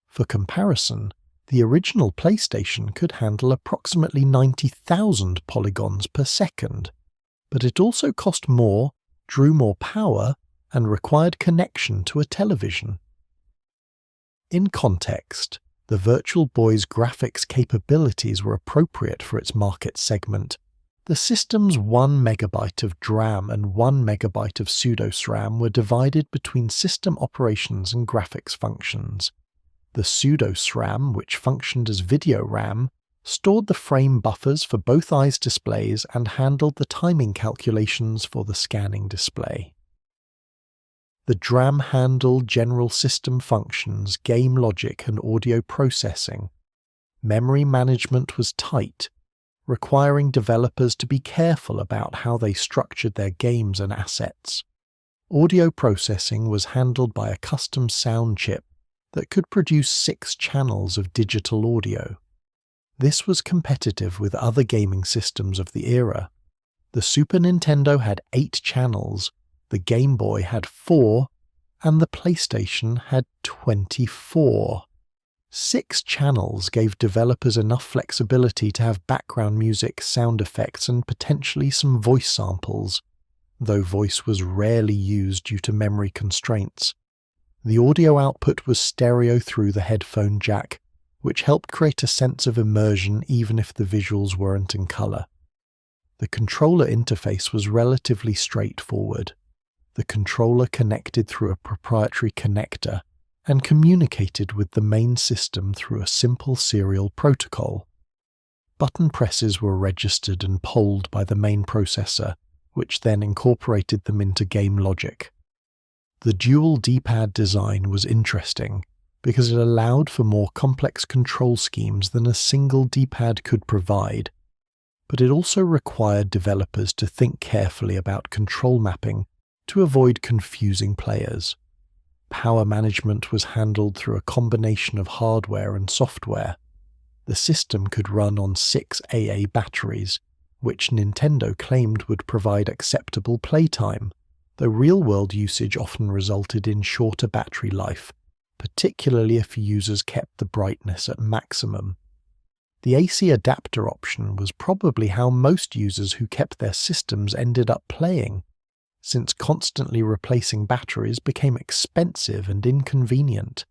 For comparison, the original PlayStation could handle approximately 90,000 polygons per second, but it also cost more, drew more power, and required connection to a television. In context, the Virtual Boy's graphics capabilities were appropriate for its market segment. The system's 1 MB of DRAM and 1 MB of pseudo-SRAM were divided between system operations and graphics functions. The pseudo-SRAM, which functioned as video RAM, stored the frame buffers for both eyes' displays and handled the timing calculations for the scanning display. The DRAM handled general system functions, game logic, and audio processing. Memory management was tight, requiring developers to be careful about how they structured their games and assets. Audio processing was handled by a custom sound chip that could produce 6 channels of digital audio. This was competitive with other gaming systems of the era. The Super Nintendo had 8 channels, the Game Boy had 4, and the PlayStation had 24. 6 channels gave developers enough flexibility to have background music, sound effects, and potentially some voice samples, though voice was rarely used due to memory constraints. The audio output was stereo through the headphone jack, which helped create a sense of immersion even if the visuals weren't in color. The controller interface was relatively straightforward. The controller connected through a proprietary connector and communicated with the main system through a simple serial protocol. Button presses were registered and polled by the main processor, which then incorporated them into game logic. The dual D-pad design was interesting because it allowed for more complex control schemes than a single D-pad could provide, but it also required developers to think carefully about control mapping to avoid confusing players. Power management was handled through a combination of hardware and software. The system could run on 6 AA batteries, which Nintendo claimed would provide acceptable playtime, though real-world usage often resulted in shorter battery life, particularly if users kept the brightness at maximum. The AC adapter option was probably how most users who kept their systems ended up playing, since constantly replacing batteries became expensive and inconvenient.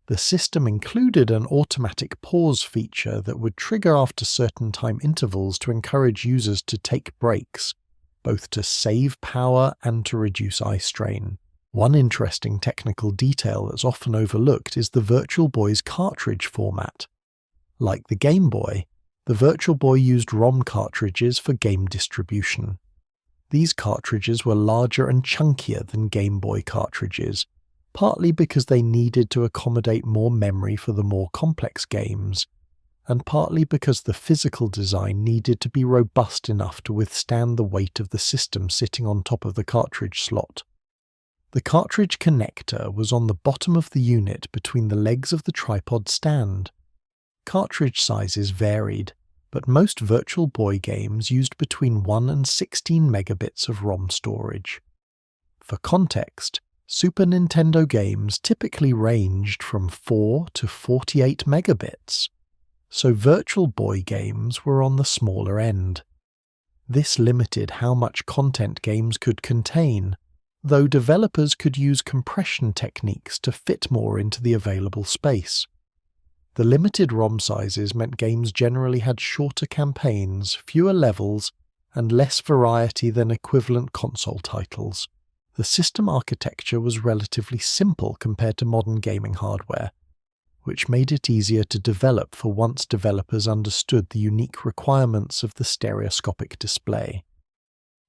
The system included an automatic pause feature that would trigger after certain time intervals to encourage users to take breaks, both to save power and to reduce eye strain. One interesting technical detail that's often overlooked is the Virtual Boy's cartridge format. Like the Game Boy, the Virtual Boy used ROM cartridges for game distribution. These cartridges were larger and chunkier than Game Boy cartridges, partly because they needed to accommodate more memory for the more complex games, and partly because the physical design needed to be robust enough to withstand the weight of the system sitting on top of the cartridge slot. The cartridge connector was on the bottom of the unit between the legs of the tripod stand. Cartridge sizes varied, but most Virtual Boy games used between 1 and 16 megabits of ROM storage. For context, Super Nintendo games typically ranged from 4 to 48 megabits, so Virtual Boy games were on the smaller end. This limited how much content games could contain, though developers could use compression techniques to fit more into the available space. The limited ROM sizes meant games generally had shorter campaigns, fewer levels, and less variety than equivalent console titles. The system architecture was relatively simple compared to modern gaming hardware, which made it easier to develop for once developers understood the unique requirements of the stereoscopic display.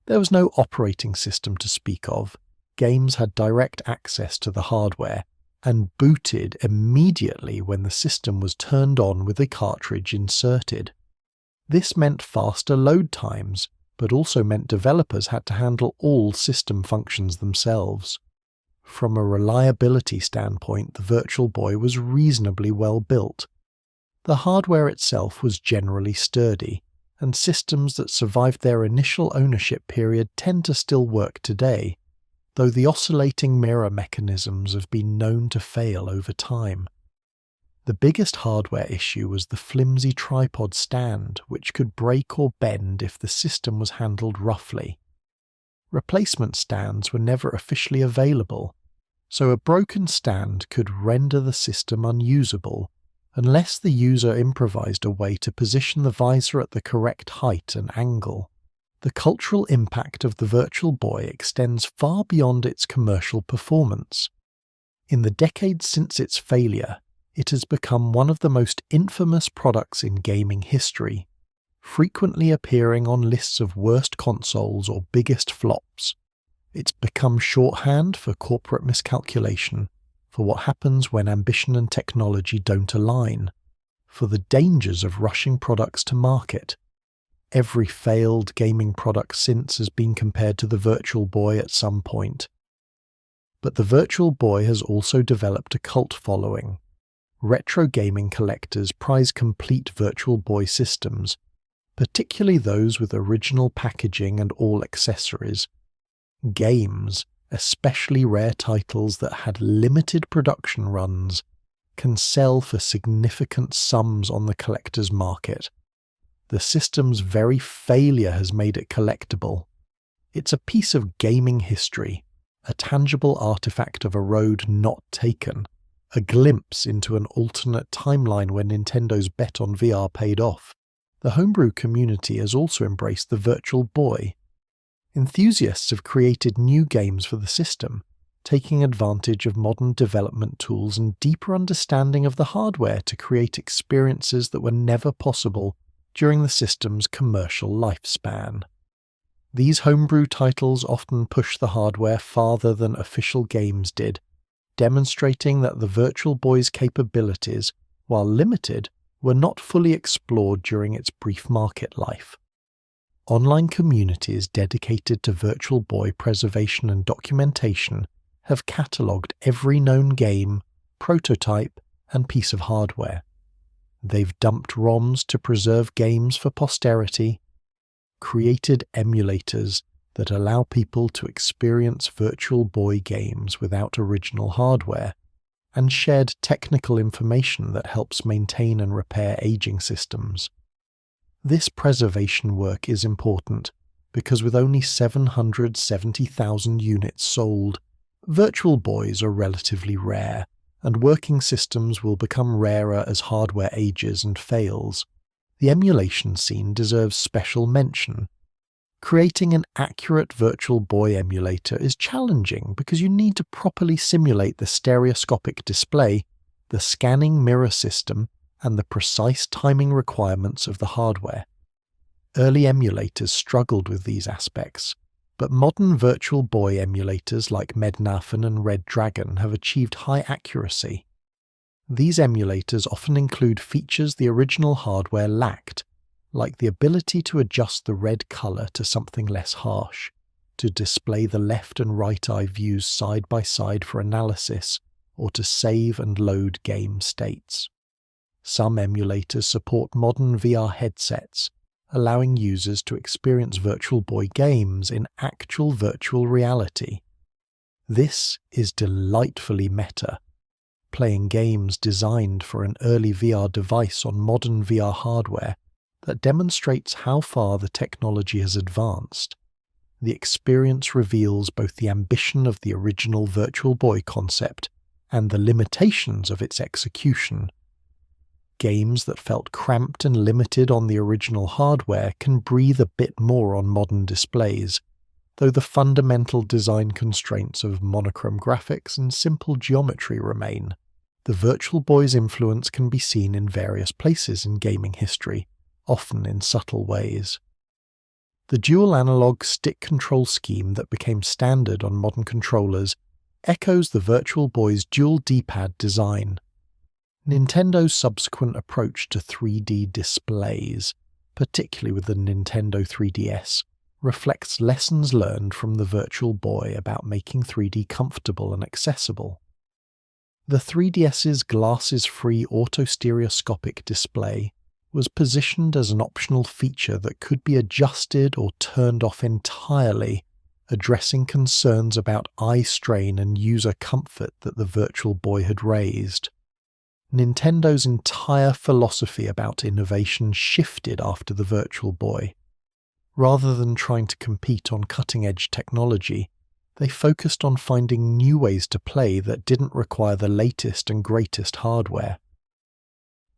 There was no operating system to speak of. Games had direct access to the hardware, and booted immediately when the system was turned on with a cartridge inserted. This meant faster load times, but also meant developers had to handle all system functions themselves. From a reliability standpoint, the Virtual Boy was reasonably well built. The hardware itself was generally sturdy, and systems that survived their initial ownership period tend to still work today, though the oscillating mirror mechanisms have been known to fail over time. The biggest hardware issue was the flimsy tripod stand, which could break or bend if the system was handled roughly. Replacement stands were never officially available, so a broken stand could render the system unusable unless the user improvised a way to position the visor at the correct height and angle. The cultural impact of the Virtual Boy extends far beyond its commercial performance. In the decades since its failure, it has become one of the most infamous products in gaming history, frequently appearing on lists of worst consoles or biggest flops. It's become shorthand for corporate miscalculation, for what happens when ambition and technology don't align, for the dangers of rushing products to market. Every failed gaming product since has been compared to the Virtual Boy at some point. But the Virtual Boy has also developed a cult following. Retro gaming collectors prize complete Virtual Boy systems, particularly those with original packaging and all accessories. Games, especially rare titles that had limited production runs, can sell for significant sums on the collector's market. The system's very failure has made it collectible. It's a piece of gaming history, a tangible artifact of a road not taken, a glimpse into an alternate timeline where Nintendo's bet on VR paid off. The homebrew community has also embraced the Virtual Boy. Enthusiasts have created new games for the system, taking advantage of modern development tools and deeper understanding of the hardware to create experiences that were never possible during the system's commercial lifespan. These homebrew titles often push the hardware farther than official games did, demonstrating that the Virtual Boy's capabilities, while limited, were not fully explored during its brief market life. Online communities dedicated to Virtual Boy preservation and documentation have catalogued every known game, prototype, and piece of hardware. They've dumped ROMs to preserve games for posterity, created emulators that allow people to experience Virtual Boy games without original hardware, and shared technical information that helps maintain and repair aging systems. This preservation work is important because with only 770,000 units sold, Virtual Boys are relatively rare, and working systems will become rarer as hardware ages and fails, the emulation scene deserves special mention. Creating an accurate Virtual Boy emulator is challenging because you need to properly simulate the stereoscopic display, the scanning mirror system, and the precise timing requirements of the hardware. Early emulators struggled with these aspects, but modern Virtual Boy emulators like Mednafen and Red Dragon have achieved high accuracy. These emulators often include features the original hardware lacked, like the ability to adjust the red color to something less harsh, to display the left and right eye views side by side for analysis, or to save and load game states. Some emulators support modern VR headsets, allowing users to experience Virtual Boy games in actual virtual reality. This is delightfully meta. Playing games designed for an early VR device on modern VR hardware that demonstrates how far the technology has advanced. The experience reveals both the ambition of the original Virtual Boy concept and the limitations of its execution. Games that felt cramped and limited on the original hardware can breathe a bit more on modern displays, though the fundamental design constraints of monochrome graphics and simple geometry remain. The Virtual Boy's influence can be seen in various places in gaming history, often in subtle ways. The dual analog stick control scheme that became standard on modern controllers echoes the Virtual Boy's dual D-pad design. Nintendo's subsequent approach to 3D displays, particularly with the Nintendo 3DS, reflects lessons learned from the Virtual Boy about making 3D comfortable and accessible. The 3DS's glasses-free auto-stereoscopic display was positioned as an optional feature that could be adjusted or turned off entirely, addressing concerns about eye strain and user comfort that the Virtual Boy had raised. Nintendo's entire philosophy about innovation shifted after the Virtual Boy. Rather than trying to compete on cutting-edge technology, they focused on finding new ways to play that didn't require the latest and greatest hardware.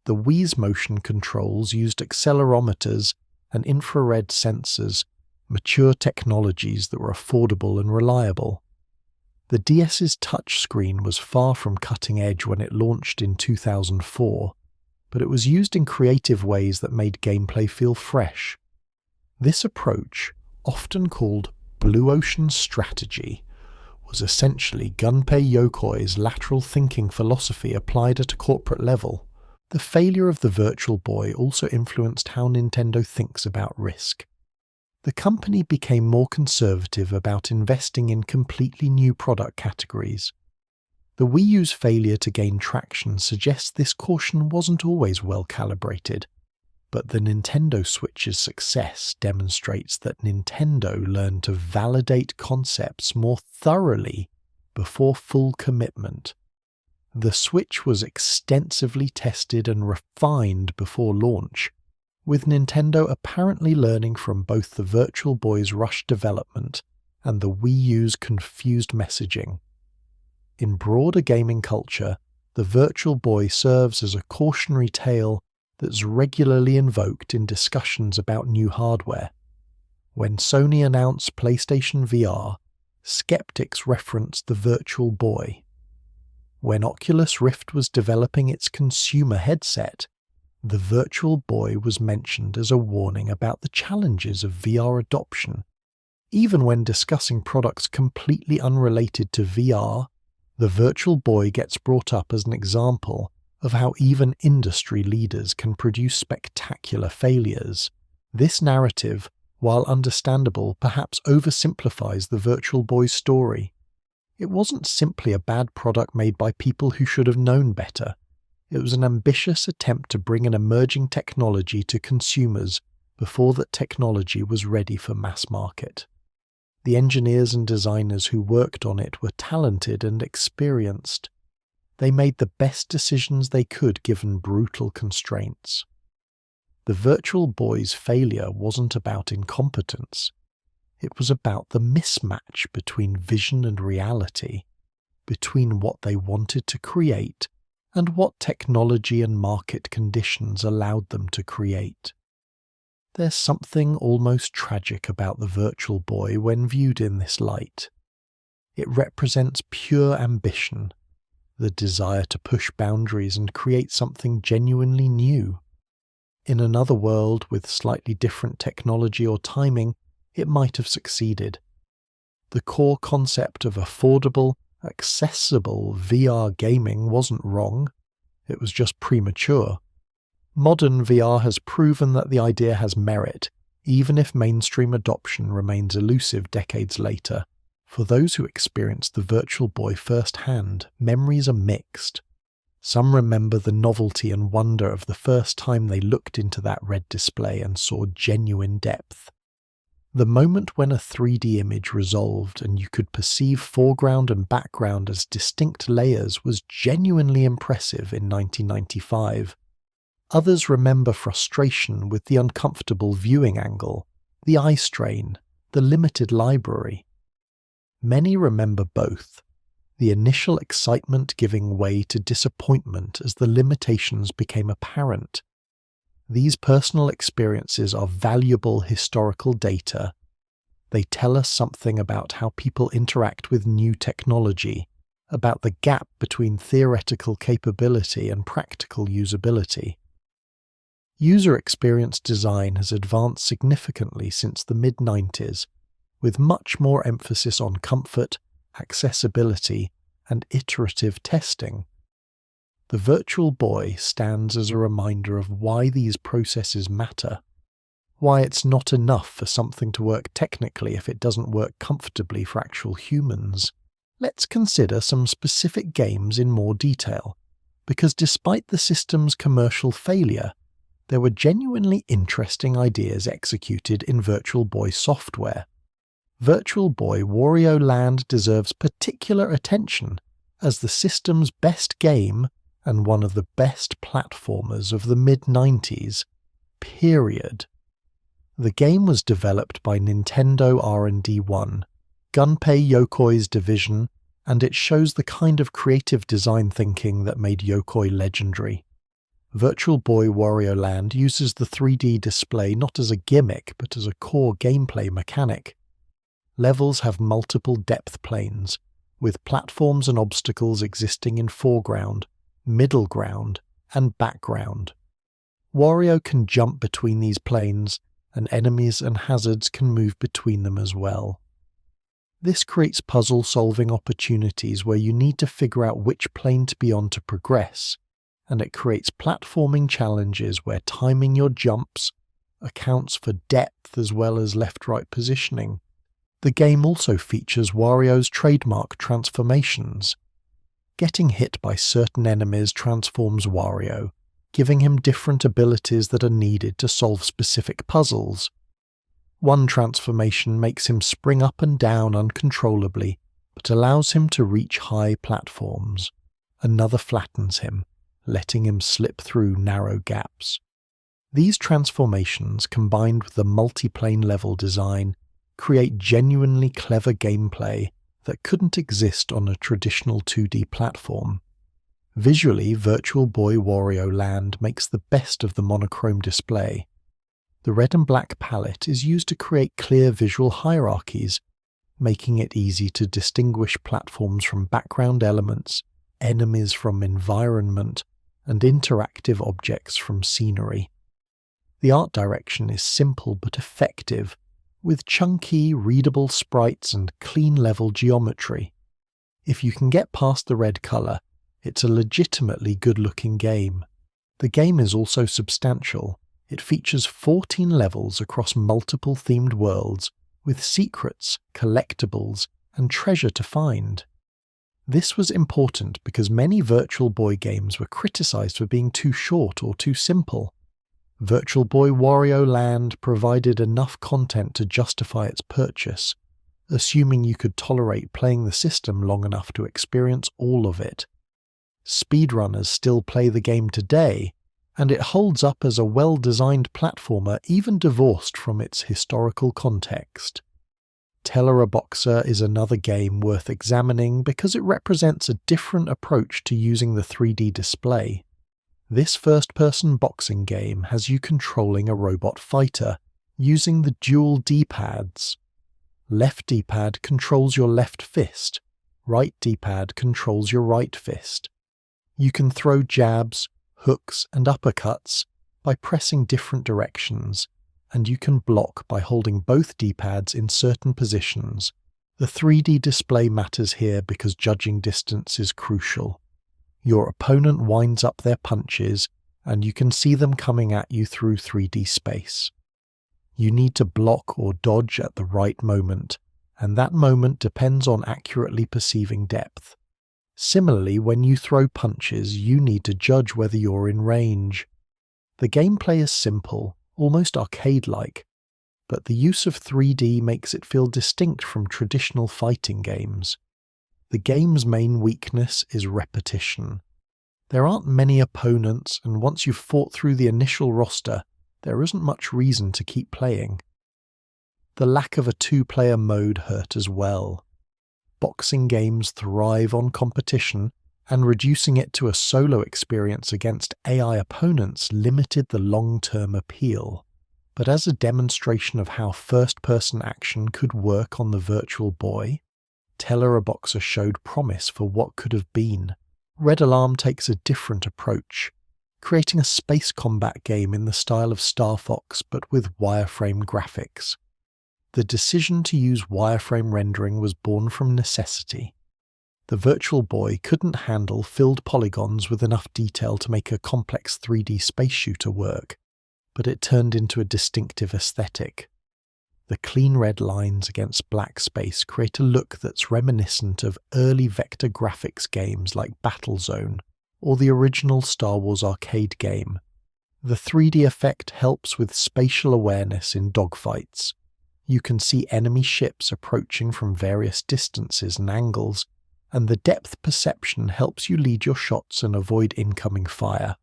The Wii's motion controls used accelerometers and infrared sensors, mature technologies that were affordable and reliable. The DS's touchscreen was far from cutting edge when it launched in 2004, but it was used in creative ways that made gameplay feel fresh. This approach, often called Blue Ocean strategy, was essentially Gunpei Yokoi's lateral thinking philosophy applied at a corporate level. The failure of the Virtual Boy also influenced how Nintendo thinks about risk. The company became more conservative about investing in completely new product categories. The Wii U's failure to gain traction suggests this caution wasn't always well calibrated, but the Nintendo Switch's success demonstrates that Nintendo learned to validate concepts more thoroughly before full commitment. The Switch was extensively tested and refined before launch, with Nintendo apparently learning from both the Virtual Boy's rushed development and the Wii U's confused messaging. In broader gaming culture, the Virtual Boy serves as a cautionary tale that's regularly invoked in discussions about new hardware. When Sony announced PlayStation VR, skeptics referenced the Virtual Boy. When Oculus Rift was developing its consumer headset, the Virtual Boy was mentioned as a warning about the challenges of VR adoption. Even when discussing products completely unrelated to VR, the Virtual Boy gets brought up as an example of how even industry leaders can produce spectacular failures. This narrative, while understandable, perhaps oversimplifies the Virtual Boy's story. It wasn't simply a bad product made by people who should have known better. It was an ambitious attempt to bring an emerging technology to consumers before that technology was ready for mass market. The engineers and designers who worked on it were talented and experienced. They made the best decisions they could given brutal constraints. The Virtual Boy's failure wasn't about incompetence. It was about the mismatch between vision and reality. between what they wanted to create and what technology and market conditions allowed them to create. There's something almost tragic about the Virtual Boy when viewed in this light. It represents pure ambition, the desire to push boundaries and create something genuinely new. In another world with slightly different technology or timing, it might have succeeded. The core concept of affordable, accessible VR gaming wasn't wrong, it was just premature. Modern VR has proven that the idea has merit, even if mainstream adoption remains elusive decades later. For those who experienced the Virtual Boy firsthand, memories are mixed. Some remember the novelty and wonder of the first time they looked into that red display and saw genuine depth. The moment when a 3D image resolved and you could perceive foreground and background as distinct layers was genuinely impressive in 1995. Others remember frustration with the uncomfortable viewing angle, the eye strain, the limited library. Many remember both, the initial excitement giving way to disappointment as the limitations became apparent. These personal experiences are valuable historical data. They tell us something about how people interact with new technology, about the gap between theoretical capability and practical usability. User experience design has advanced significantly since the mid-90s, with much more emphasis on comfort, accessibility, and iterative testing. The Virtual Boy stands as a reminder of why these processes matter, why it's not enough for something to work technically if it doesn't work comfortably for actual humans. Let's consider some specific games in more detail, because despite the system's commercial failure, there were genuinely interesting ideas executed in Virtual Boy software. Virtual Boy Wario Land deserves particular attention as the system's best game and one of the best platformers of the mid-90s, period. The game was developed by Nintendo R&D 1, Gunpei Yokoi's division, and it shows the kind of creative design thinking that made Yokoi legendary. Virtual Boy Wario Land uses the 3D display not as a gimmick but as a core gameplay mechanic. Levels have multiple depth planes, with platforms and obstacles existing in foreground, middle ground, and background. Wario can jump between these planes, and enemies and hazards can move between them as well. This creates puzzle-solving opportunities where you need to figure out which plane to be on to progress, and it creates platforming challenges where timing your jumps accounts for depth as well as left-right positioning. The game also features Wario's trademark transformations. Getting hit by certain enemies transforms Wario, giving him different abilities that are needed to solve specific puzzles. One transformation makes him spring up and down uncontrollably, but allows him to reach high platforms. Another flattens him, letting him slip through narrow gaps. These transformations, combined with the multiplane level design, create genuinely clever gameplay that couldn't exist on a traditional 2D platform. Visually, Virtual Boy Wario Land makes the best of the monochrome display. The red and black palette is used to create clear visual hierarchies, making it easy to distinguish platforms from background elements, enemies from environment, and interactive objects from scenery. The art direction is simple but effective, with chunky, readable sprites and clean-level geometry. If you can get past the red colour, it's a legitimately good-looking game. The game is also substantial. It features 14 levels across multiple themed worlds, with secrets, collectibles, and treasure to find. This was important because many Virtual Boy games were criticised for being too short or too simple. Virtual Boy Wario Land provided enough content to justify its purchase, assuming you could tolerate playing the system long enough to experience all of it. Speedrunners still play the game today, and it holds up as a well-designed platformer even divorced from its historical context. Boxer is another game worth examining because it represents a different approach to using the 3D display. This first-person boxing game has you controlling a robot fighter, using the dual D-pads. Left D-pad controls your left fist, right D-pad controls your right fist. You can throw jabs, hooks and uppercuts by pressing different directions, and you can block by holding both D-pads in certain positions. The 3D display matters here because judging distance is crucial. Your opponent winds up their punches, and you can see them coming at you through 3D space. You need to block or dodge at the right moment, and that moment depends on accurately perceiving depth. Similarly, when you throw punches, you need to judge whether you're in range. The gameplay is simple, almost arcade-like, but the use of 3D makes it feel distinct from traditional fighting games. The game's main weakness is repetition. There aren't many opponents, and once you've fought through the initial roster, there isn't much reason to keep playing. The lack of a two-player mode hurt as well. Boxing games thrive on competition, and reducing it to a solo experience against AI opponents limited the long-term appeal. But as a demonstration of how first-person action could work on the Virtual Boy, Boxer showed promise for what could have been. Red Alarm takes a different approach, creating a space combat game in the style of Star Fox but with wireframe graphics. The decision to use wireframe rendering was born from necessity. The Virtual Boy couldn't handle filled polygons with enough detail to make a complex 3D space shooter work, but it turned into a distinctive aesthetic. The clean red lines against black space create a look that's reminiscent of early vector graphics games like Battlezone or the original Star Wars arcade game. The 3D effect helps with spatial awareness in dogfights. You can see enemy ships approaching from various distances and angles, and the depth perception helps you lead your shots and avoid incoming fire.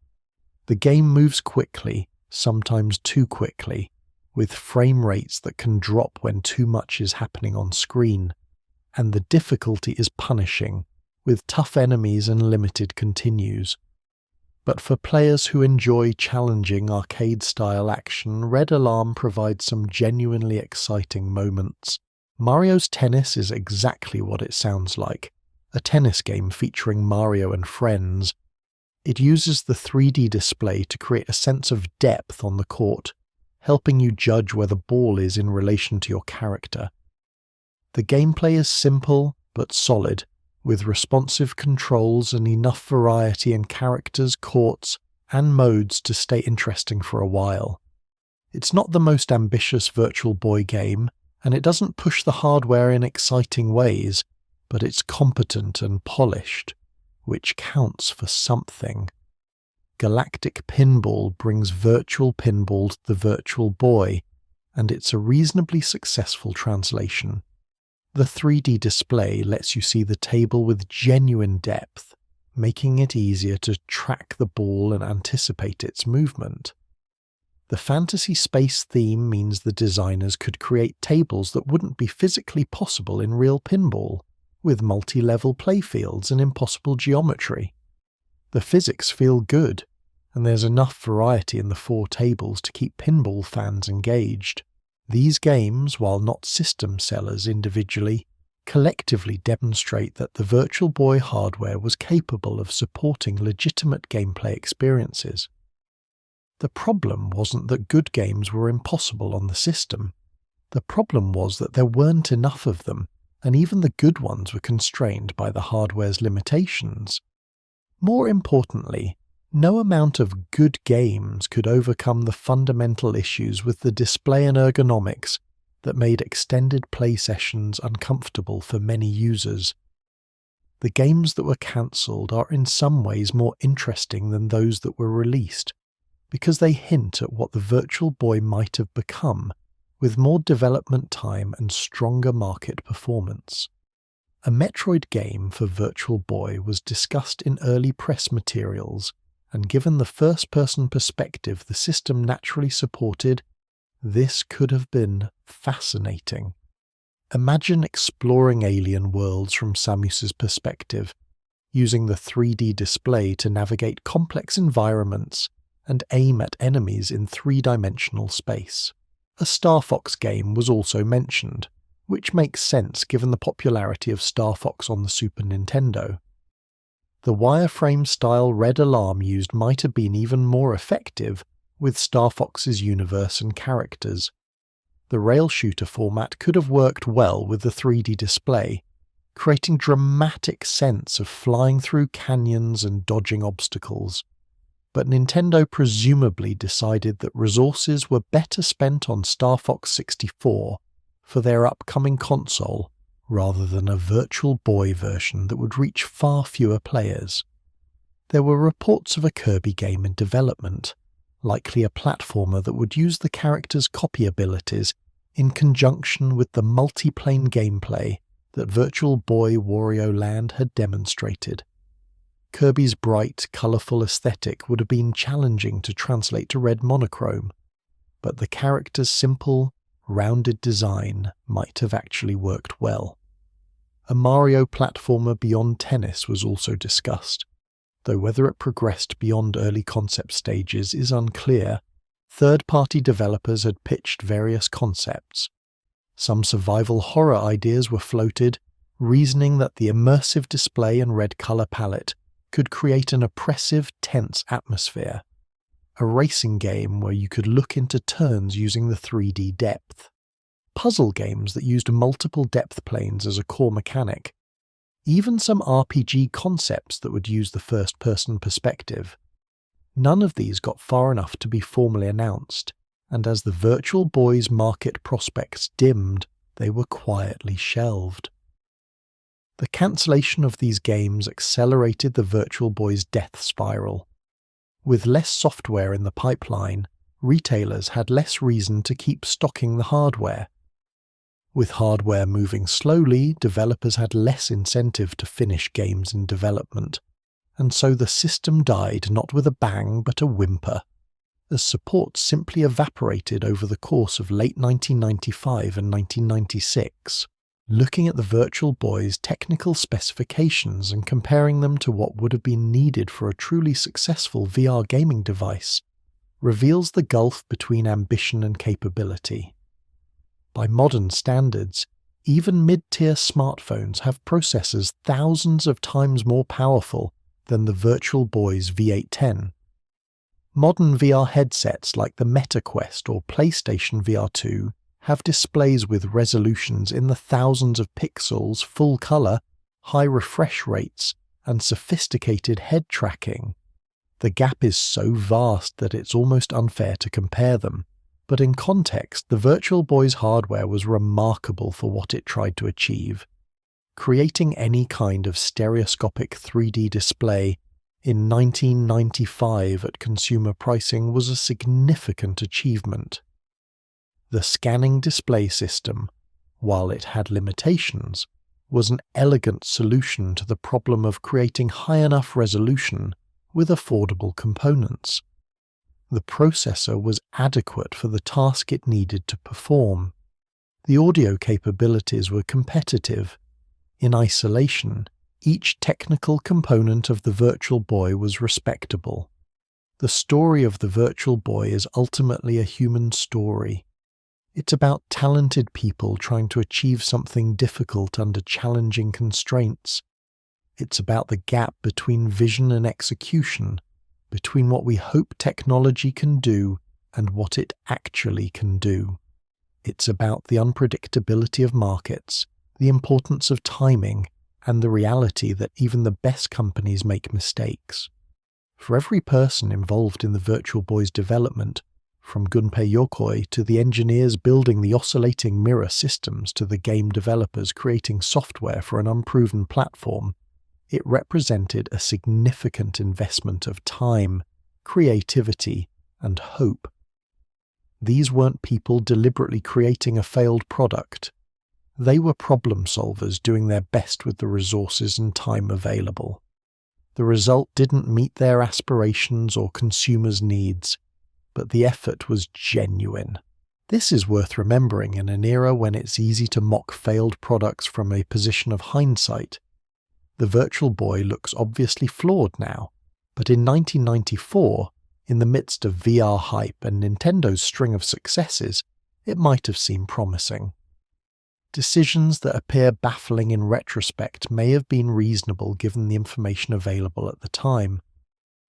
The game moves quickly, sometimes too quickly, with frame rates that can drop when too much is happening on screen, and the difficulty is punishing, with tough enemies and limited continues. But for players who enjoy challenging arcade-style action, Red Alarm provides some genuinely exciting moments. Mario's Tennis is exactly what it sounds like, a tennis game featuring Mario and friends. It uses the 3D display to create a sense of depth on the court, helping you judge where the ball is in relation to your character. The gameplay is simple but solid, with responsive controls and enough variety in characters, courts, and modes to stay interesting for a while. It's not the most ambitious Virtual Boy game, and it doesn't push the hardware in exciting ways, but it's competent and polished, which counts for something. Galactic Pinball brings virtual pinball to the Virtual Boy, and it's a reasonably successful translation. The 3D display lets you see the table with genuine depth, making it easier to track the ball and anticipate its movement. The fantasy space theme means the designers could create tables that wouldn't be physically possible in real pinball, with multi-level playfields and impossible geometry. The physics feel good, and there's enough variety in the 4 tables to keep pinball fans engaged. These games, while not system sellers individually, collectively demonstrate that the Virtual Boy hardware was capable of supporting legitimate gameplay experiences. The problem wasn't that good games were impossible on the system. The problem was that there weren't enough of them, and even the good ones were constrained by the hardware's limitations. More importantly, no amount of good games could overcome the fundamental issues with the display and ergonomics that made extended play sessions uncomfortable for many users. The games that were cancelled are in some ways more interesting than those that were released, because they hint at what the Virtual Boy might have become, with more development time and stronger market performance. A Metroid game for Virtual Boy was discussed in early press materials, and given the first-person perspective the system naturally supported, this could have been fascinating. Imagine exploring alien worlds from Samus's perspective, using the 3D display to navigate complex environments and aim at enemies in three-dimensional space. A Star Fox game was also mentioned, which makes sense given the popularity of Star Fox on the Super Nintendo. The wireframe-style red alarm used might have been even more effective with Star Fox's universe and characters. The rail shooter format could have worked well with the 3D display, creating dramatic sense of flying through canyons and dodging obstacles. But Nintendo presumably decided that resources were better spent on Star Fox 64 for their upcoming console rather than a Virtual Boy version that would reach far fewer players. There were reports of a Kirby game in development, likely a platformer that would use the character's copy abilities in conjunction with the multiplane gameplay that Virtual Boy Wario Land had demonstrated. Kirby's bright, colourful aesthetic would have been challenging to translate to red monochrome, but the character's simple, rounded design might have actually worked well. A Mario platformer beyond tennis was also discussed, though whether it progressed beyond early concept stages is unclear. Third-party developers had pitched various concepts. Some survival horror ideas were floated, reasoning that the immersive display and red colour palette could create an oppressive, tense atmosphere. A racing game where you could look into turns using the 3D depth. Puzzle games that used multiple depth planes as a core mechanic. Even some RPG concepts that would use the first-person perspective. None of these got far enough to be formally announced, and as the Virtual Boy's market prospects dimmed, they were quietly shelved. The cancellation of these games accelerated the Virtual Boy's death spiral. With less software in the pipeline, retailers had less reason to keep stocking the hardware. With hardware moving slowly, developers had less incentive to finish games in development, and so the system died not with a bang but a whimper, as support simply evaporated over the course of late 1995 and 1996. Looking at the Virtual Boy's technical specifications and comparing them to what would have been needed for a truly successful VR gaming device reveals the gulf between ambition and capability. By modern standards, even mid-tier smartphones have processors thousands of times more powerful than the Virtual Boy's V810. Modern VR headsets like the Meta Quest or PlayStation VR 2 have displays with resolutions in the thousands of pixels, full color, high refresh rates, and sophisticated head tracking. The gap is so vast that it's almost unfair to compare them, but in context, the Virtual Boy's hardware was remarkable for what it tried to achieve. Creating any kind of stereoscopic 3D display in 1995 at consumer pricing was a significant achievement. The scanning display system, while it had limitations, was an elegant solution to the problem of creating high enough resolution with affordable components. The processor was adequate for the task it needed to perform. The audio capabilities were competitive. In isolation, each technical component of the Virtual Boy was respectable. The story of the Virtual Boy is ultimately a human story. It's about talented people trying to achieve something difficult under challenging constraints. It's about the gap between vision and execution, between what we hope technology can do and what it actually can do. It's about the unpredictability of markets, the importance of timing, and the reality that even the best companies make mistakes. For every person involved in the Virtual Boy's development, from Gunpei Yokoi to the engineers building the oscillating mirror systems to the game developers creating software for an unproven platform, it represented a significant investment of time, creativity, and hope. These weren't people deliberately creating a failed product. They were problem solvers doing their best with the resources and time available. The result didn't meet their aspirations or consumers' needs, but the effort was genuine. This is worth remembering in an era when it's easy to mock failed products from a position of hindsight. The Virtual Boy looks obviously flawed now, but in 1994, in the midst of VR hype and Nintendo's string of successes, it might have seemed promising. Decisions that appear baffling in retrospect may have been reasonable given the information available at the time.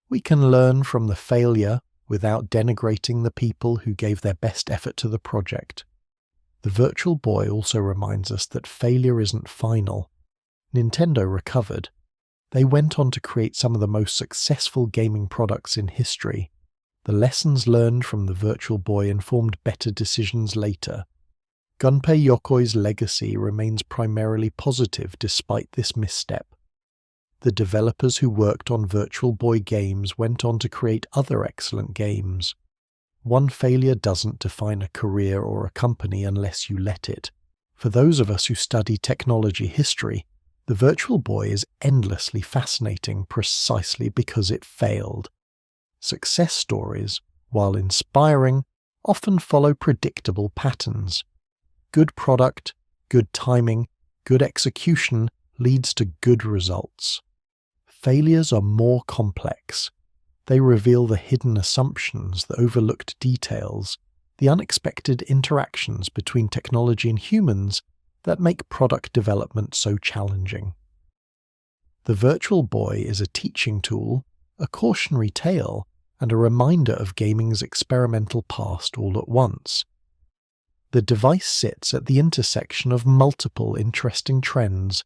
We can learn from the failure without denigrating the people who gave their best effort to the project. The Virtual Boy also reminds us that failure isn't final. Nintendo recovered. They went on to create some of the most successful gaming products in history. The lessons learned from the Virtual Boy informed better decisions later. Gunpei Yokoi's legacy remains primarily positive despite this misstep. The developers who worked on Virtual Boy games went on to create other excellent games. One failure doesn't define a career or a company unless you let it. For those of us who study technology history, the Virtual Boy is endlessly fascinating precisely because it failed. Success stories, while inspiring, often follow predictable patterns. Good product, good timing, good execution leads to good results. Failures are more complex. They reveal the hidden assumptions, the overlooked details, the unexpected interactions between technology and humans that make product development so challenging. The Virtual Boy is a teaching tool, a cautionary tale, and a reminder of gaming's experimental past all at once. The device sits at the intersection of multiple interesting trends: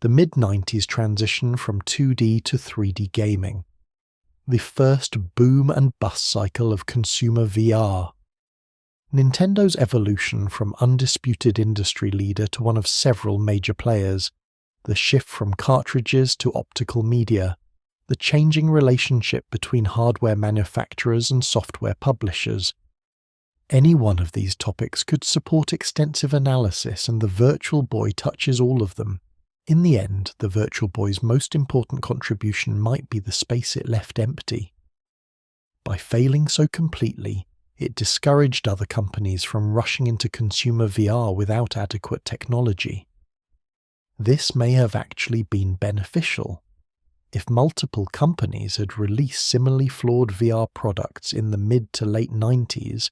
the mid-90s transition from 2D to 3D gaming, the first boom and bust cycle of consumer VR, Nintendo's evolution from undisputed industry leader to one of several major players, the shift from cartridges to optical media, the changing relationship between hardware manufacturers and software publishers. Any one of these topics could support extensive analysis, and the Virtual Boy touches all of them. In the end, the Virtual Boy's most important contribution might be the space it left empty. By failing so completely, it discouraged other companies from rushing into consumer VR without adequate technology. This may have actually been beneficial. If multiple companies had released similarly flawed VR products in the mid to late 90s,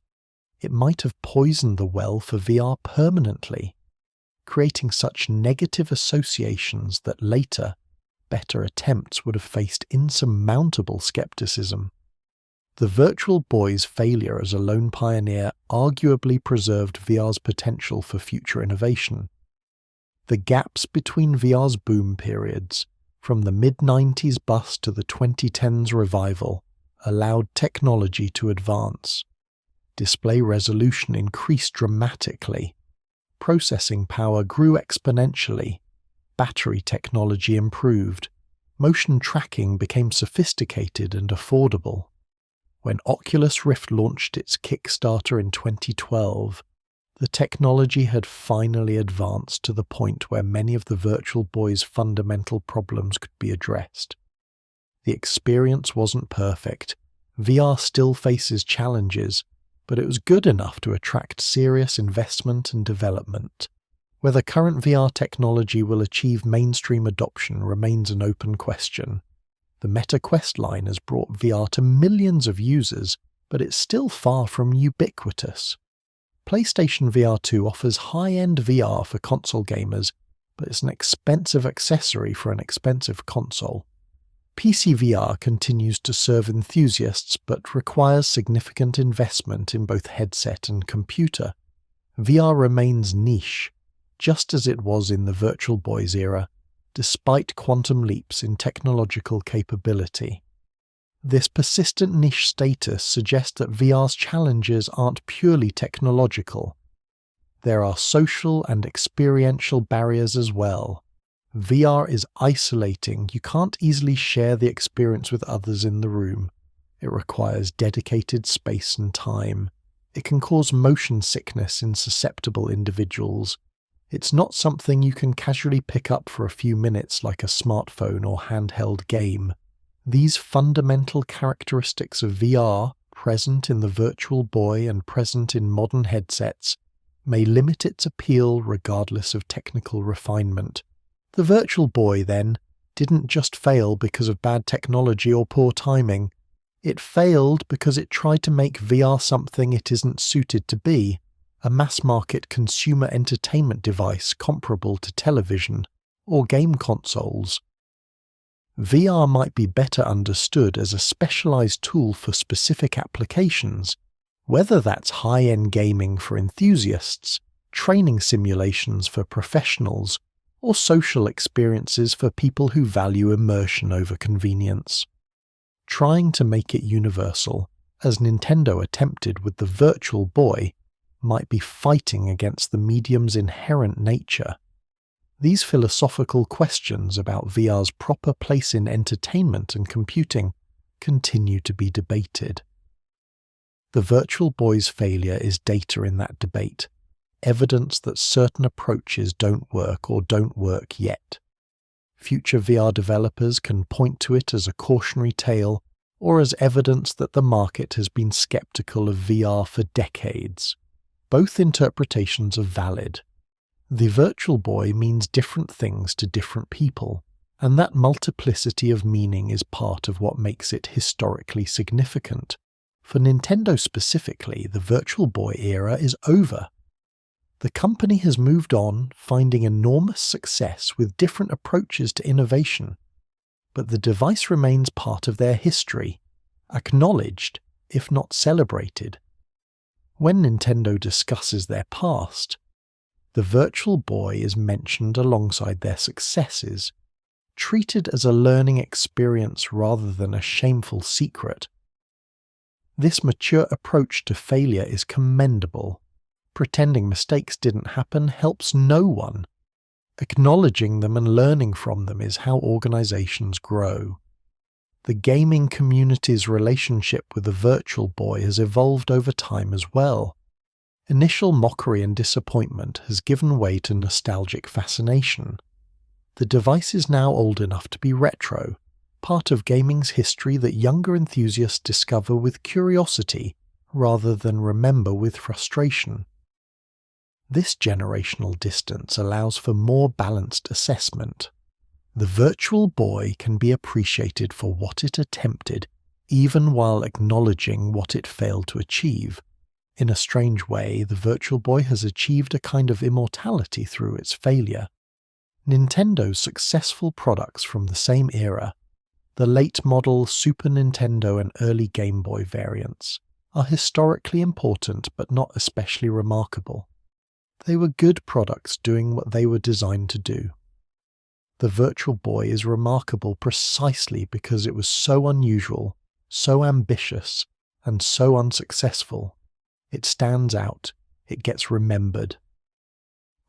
it might have poisoned the well for VR permanently, creating such negative associations that later, better attempts would have faced insurmountable skepticism. The Virtual Boy's failure as a lone pioneer arguably preserved VR's potential for future innovation. The gaps between VR's boom periods, from the mid-90s bust to the 2010s revival, allowed technology to advance. Display resolution increased dramatically. Processing power grew exponentially. Battery technology improved. Motion tracking became sophisticated and affordable. When Oculus Rift launched its Kickstarter in 2012, the technology had finally advanced to the point where many of the Virtual Boy's fundamental problems could be addressed. The experience wasn't perfect. VR still faces challenges, but it was good enough to attract serious investment and development. Whether current VR technology will achieve mainstream adoption remains an open question. The Meta Quest line has brought VR to millions of users, but it's still far from ubiquitous. PlayStation VR 2 offers high-end VR for console gamers, but it's an expensive accessory for an expensive console. PC VR continues to serve enthusiasts but requires significant investment in both headset and computer. VR remains niche, just as it was in the Virtual Boy's era, despite quantum leaps in technological capability. This persistent niche status suggests that VR's challenges aren't purely technological. There are social and experiential barriers as well. VR is isolating. You can't easily share the experience with others in the room. It requires dedicated space and time. It can cause motion sickness in susceptible individuals. It's not something you can casually pick up for a few minutes like a smartphone or handheld game. These fundamental characteristics of VR present in the Virtual Boy and present in modern headsets may limit its appeal regardless of technical refinement. The Virtual Boy, then, didn't just fail because of bad technology or poor timing. It failed because it tried to make VR something it isn't suited to be, a mass-market consumer entertainment device comparable to television or game consoles. VR might be better understood as a specialized tool for specific applications, whether that's high-end gaming for enthusiasts, training simulations for professionals, or social experiences for people who value immersion over convenience. Trying to make it universal, as Nintendo attempted with the Virtual Boy, might be fighting against the medium's inherent nature. These philosophical questions about VR's proper place in entertainment and computing continue to be debated. The Virtual Boy's failure is data in that debate, evidence that certain approaches don't work or don't work yet. Future VR developers can point to it as a cautionary tale or as evidence that the market has been skeptical of VR for decades. Both interpretations are valid. The Virtual Boy means different things to different people, and that multiplicity of meaning is part of what makes it historically significant. For Nintendo specifically, the Virtual Boy era is over. The company has moved on, finding enormous success with different approaches to innovation, but the device remains part of their history, acknowledged, if not celebrated. When Nintendo discusses their past, the Virtual Boy is mentioned alongside their successes, treated as a learning experience rather than a shameful secret. This mature approach to failure is commendable. Pretending mistakes didn't happen helps no one. Acknowledging them and learning from them is how organizations grow. The gaming community's relationship with the Virtual Boy has evolved over time as well. Initial mockery and disappointment has given way to nostalgic fascination. The device is now old enough to be retro, part of gaming's history that younger enthusiasts discover with curiosity rather than remember with frustration. This generational distance allows for more balanced assessment. The Virtual Boy can be appreciated for what it attempted, even while acknowledging what it failed to achieve. In a strange way, the Virtual Boy has achieved a kind of immortality through its failure. Nintendo's successful products from the same era, the late model Super Nintendo and early Game Boy variants, are historically important but not especially remarkable. They were good products doing what they were designed to do. The Virtual Boy is remarkable precisely because it was so unusual, so ambitious, and so unsuccessful. It stands out, it gets remembered.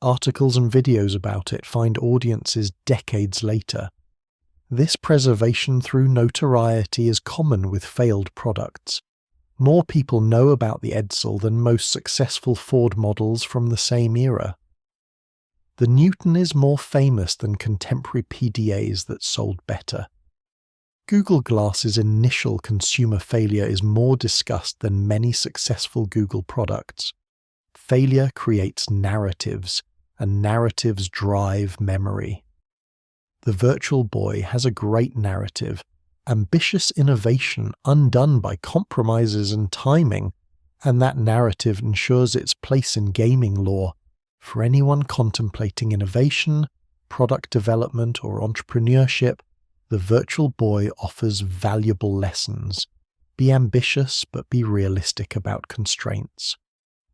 Articles and videos about it find audiences decades later. This preservation through notoriety is common with failed products. More people know about the Edsel than most successful Ford models from the same era. The Newton is more famous than contemporary PDAs that sold better. Google Glass's initial consumer failure is more discussed than many successful Google products. Failure creates narratives, and narratives drive memory. The Virtual Boy has a great narrative, ambitious innovation undone by compromises and timing, and that narrative ensures its place in gaming lore. For anyone contemplating innovation, product development, or entrepreneurship, the Virtual Boy offers valuable lessons. Be ambitious, but be realistic about constraints.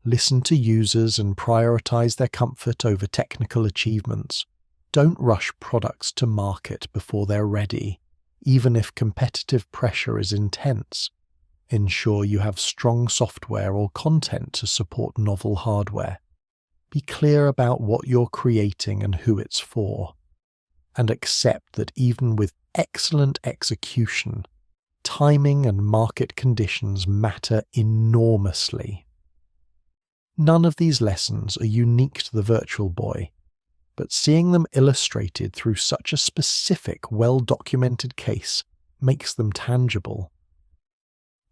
Listen to users and prioritize their comfort over technical achievements. Don't rush products to market before they're ready, even if competitive pressure is intense. Ensure you have strong software or content to support novel hardware. Be clear about what you're creating and who it's for. And accept that even with excellent execution, timing and market conditions matter enormously. None of these lessons are unique to the Virtual Boy, but seeing them illustrated through such a specific, well-documented case makes them tangible.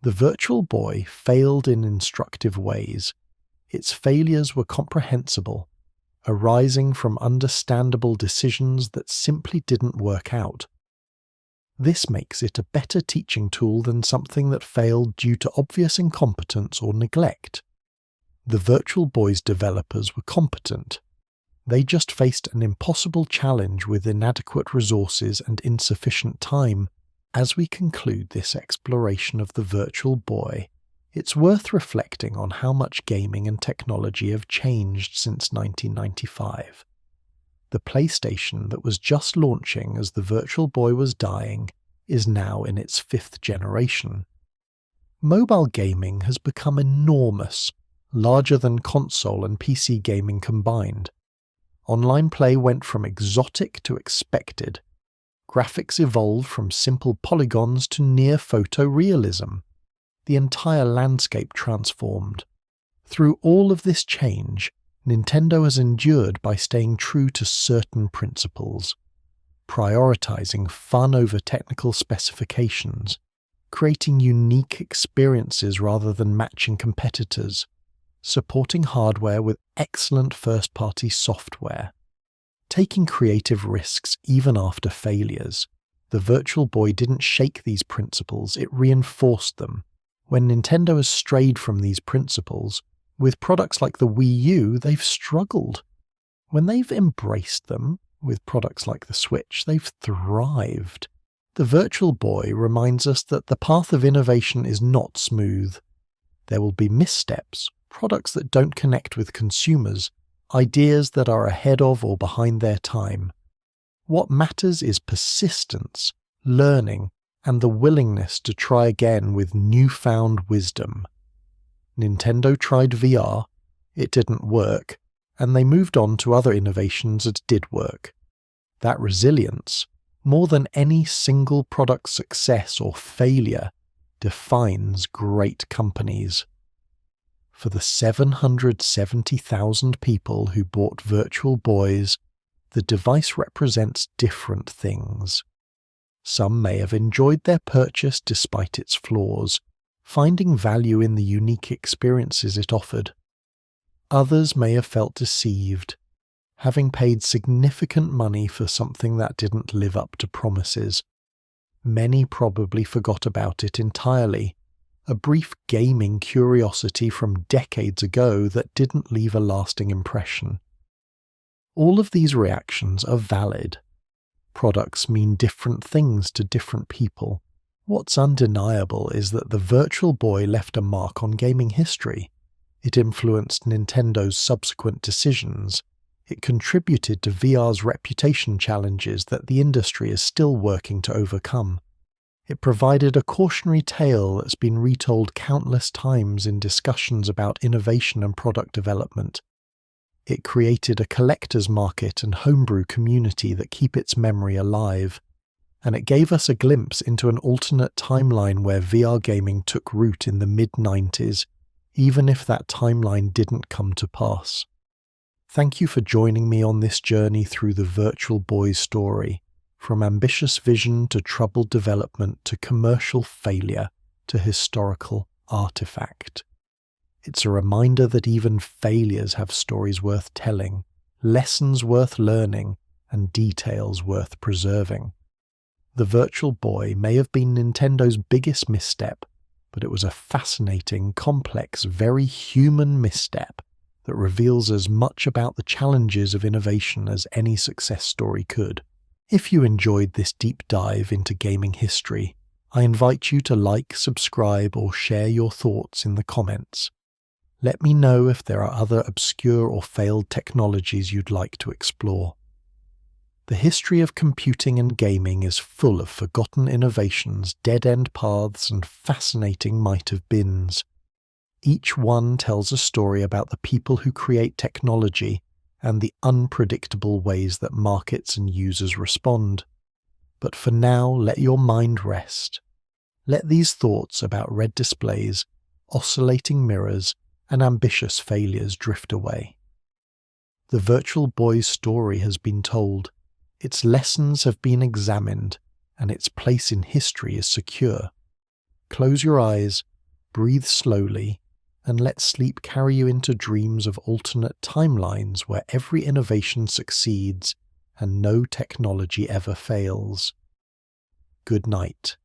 The Virtual Boy failed in instructive ways. Its failures were comprehensible, arising from understandable decisions that simply didn't work out. This makes it a better teaching tool than something that failed due to obvious incompetence or neglect. The Virtual Boy's developers were competent. They just faced an impossible challenge with inadequate resources and insufficient time. As we conclude this exploration of the Virtual Boy, it's worth reflecting on how much gaming and technology have changed since 1995. The PlayStation that was just launching as the Virtual Boy was dying is now in its 5th generation. Mobile gaming has become enormous, larger than console and PC gaming combined. Online play went from exotic to expected. Graphics evolved from simple polygons to near photorealism. The entire landscape transformed. Through all of this change, Nintendo has endured by staying true to certain principles, prioritizing fun over technical specifications, creating unique experiences rather than matching competitors, supporting hardware with excellent first-party software, taking creative risks even after failures. The Virtual Boy didn't shake these principles, it reinforced them. When Nintendo has strayed from these principles, with products like the Wii U, they've struggled. When they've embraced them, with products like the Switch, they've thrived. The Virtual Boy reminds us that the path of innovation is not smooth. There will be missteps, products that don't connect with consumers, ideas that are ahead of or behind their time. What matters is persistence, learning, and the willingness to try again with newfound wisdom. Nintendo tried VR, it didn't work, and they moved on to other innovations that did work. That resilience, more than any single product's success or failure, defines great companies. For the 770,000 people who bought Virtual Boys, the device represents different things. Some may have enjoyed their purchase despite its flaws, finding value in the unique experiences it offered. Others may have felt deceived, having paid significant money for something that didn't live up to promises. Many probably forgot about it entirely, a brief gaming curiosity from decades ago that didn't leave a lasting impression. All of these reactions are valid. Products mean different things to different people. What's undeniable is that the Virtual Boy left a mark on gaming history. It influenced Nintendo's subsequent decisions. It contributed to VR's reputation challenges that the industry is still working to overcome. It provided a cautionary tale that's been retold countless times in discussions about innovation and product development. It created a collector's market and homebrew community that keep its memory alive. And it gave us a glimpse into an alternate timeline where VR gaming took root in the mid-90s, even if that timeline didn't come to pass. Thank you for joining me on this journey through the Virtual Boy's story, from ambitious vision to troubled development to commercial failure to historical artifact. It's a reminder that even failures have stories worth telling, lessons worth learning, and details worth preserving. The Virtual Boy may have been Nintendo's biggest misstep, but it was a fascinating, complex, very human misstep that reveals as much about the challenges of innovation as any success story could. If you enjoyed this deep dive into gaming history, I invite you to like, subscribe, or share your thoughts in the comments. Let me know if there are other obscure or failed technologies you'd like to explore. The history of computing and gaming is full of forgotten innovations, dead-end paths, and fascinating might-have-beens. Each one tells a story about the people who create technology and the unpredictable ways that markets and users respond. But for now, let your mind rest. Let these thoughts about red displays, oscillating mirrors, and ambitious failures drift away. The Virtual Boy's story has been told. Its lessons have been examined, and its place in history is secure. Close your eyes, breathe slowly, and let sleep carry you into dreams of alternate timelines where every innovation succeeds and no technology ever fails. Good night.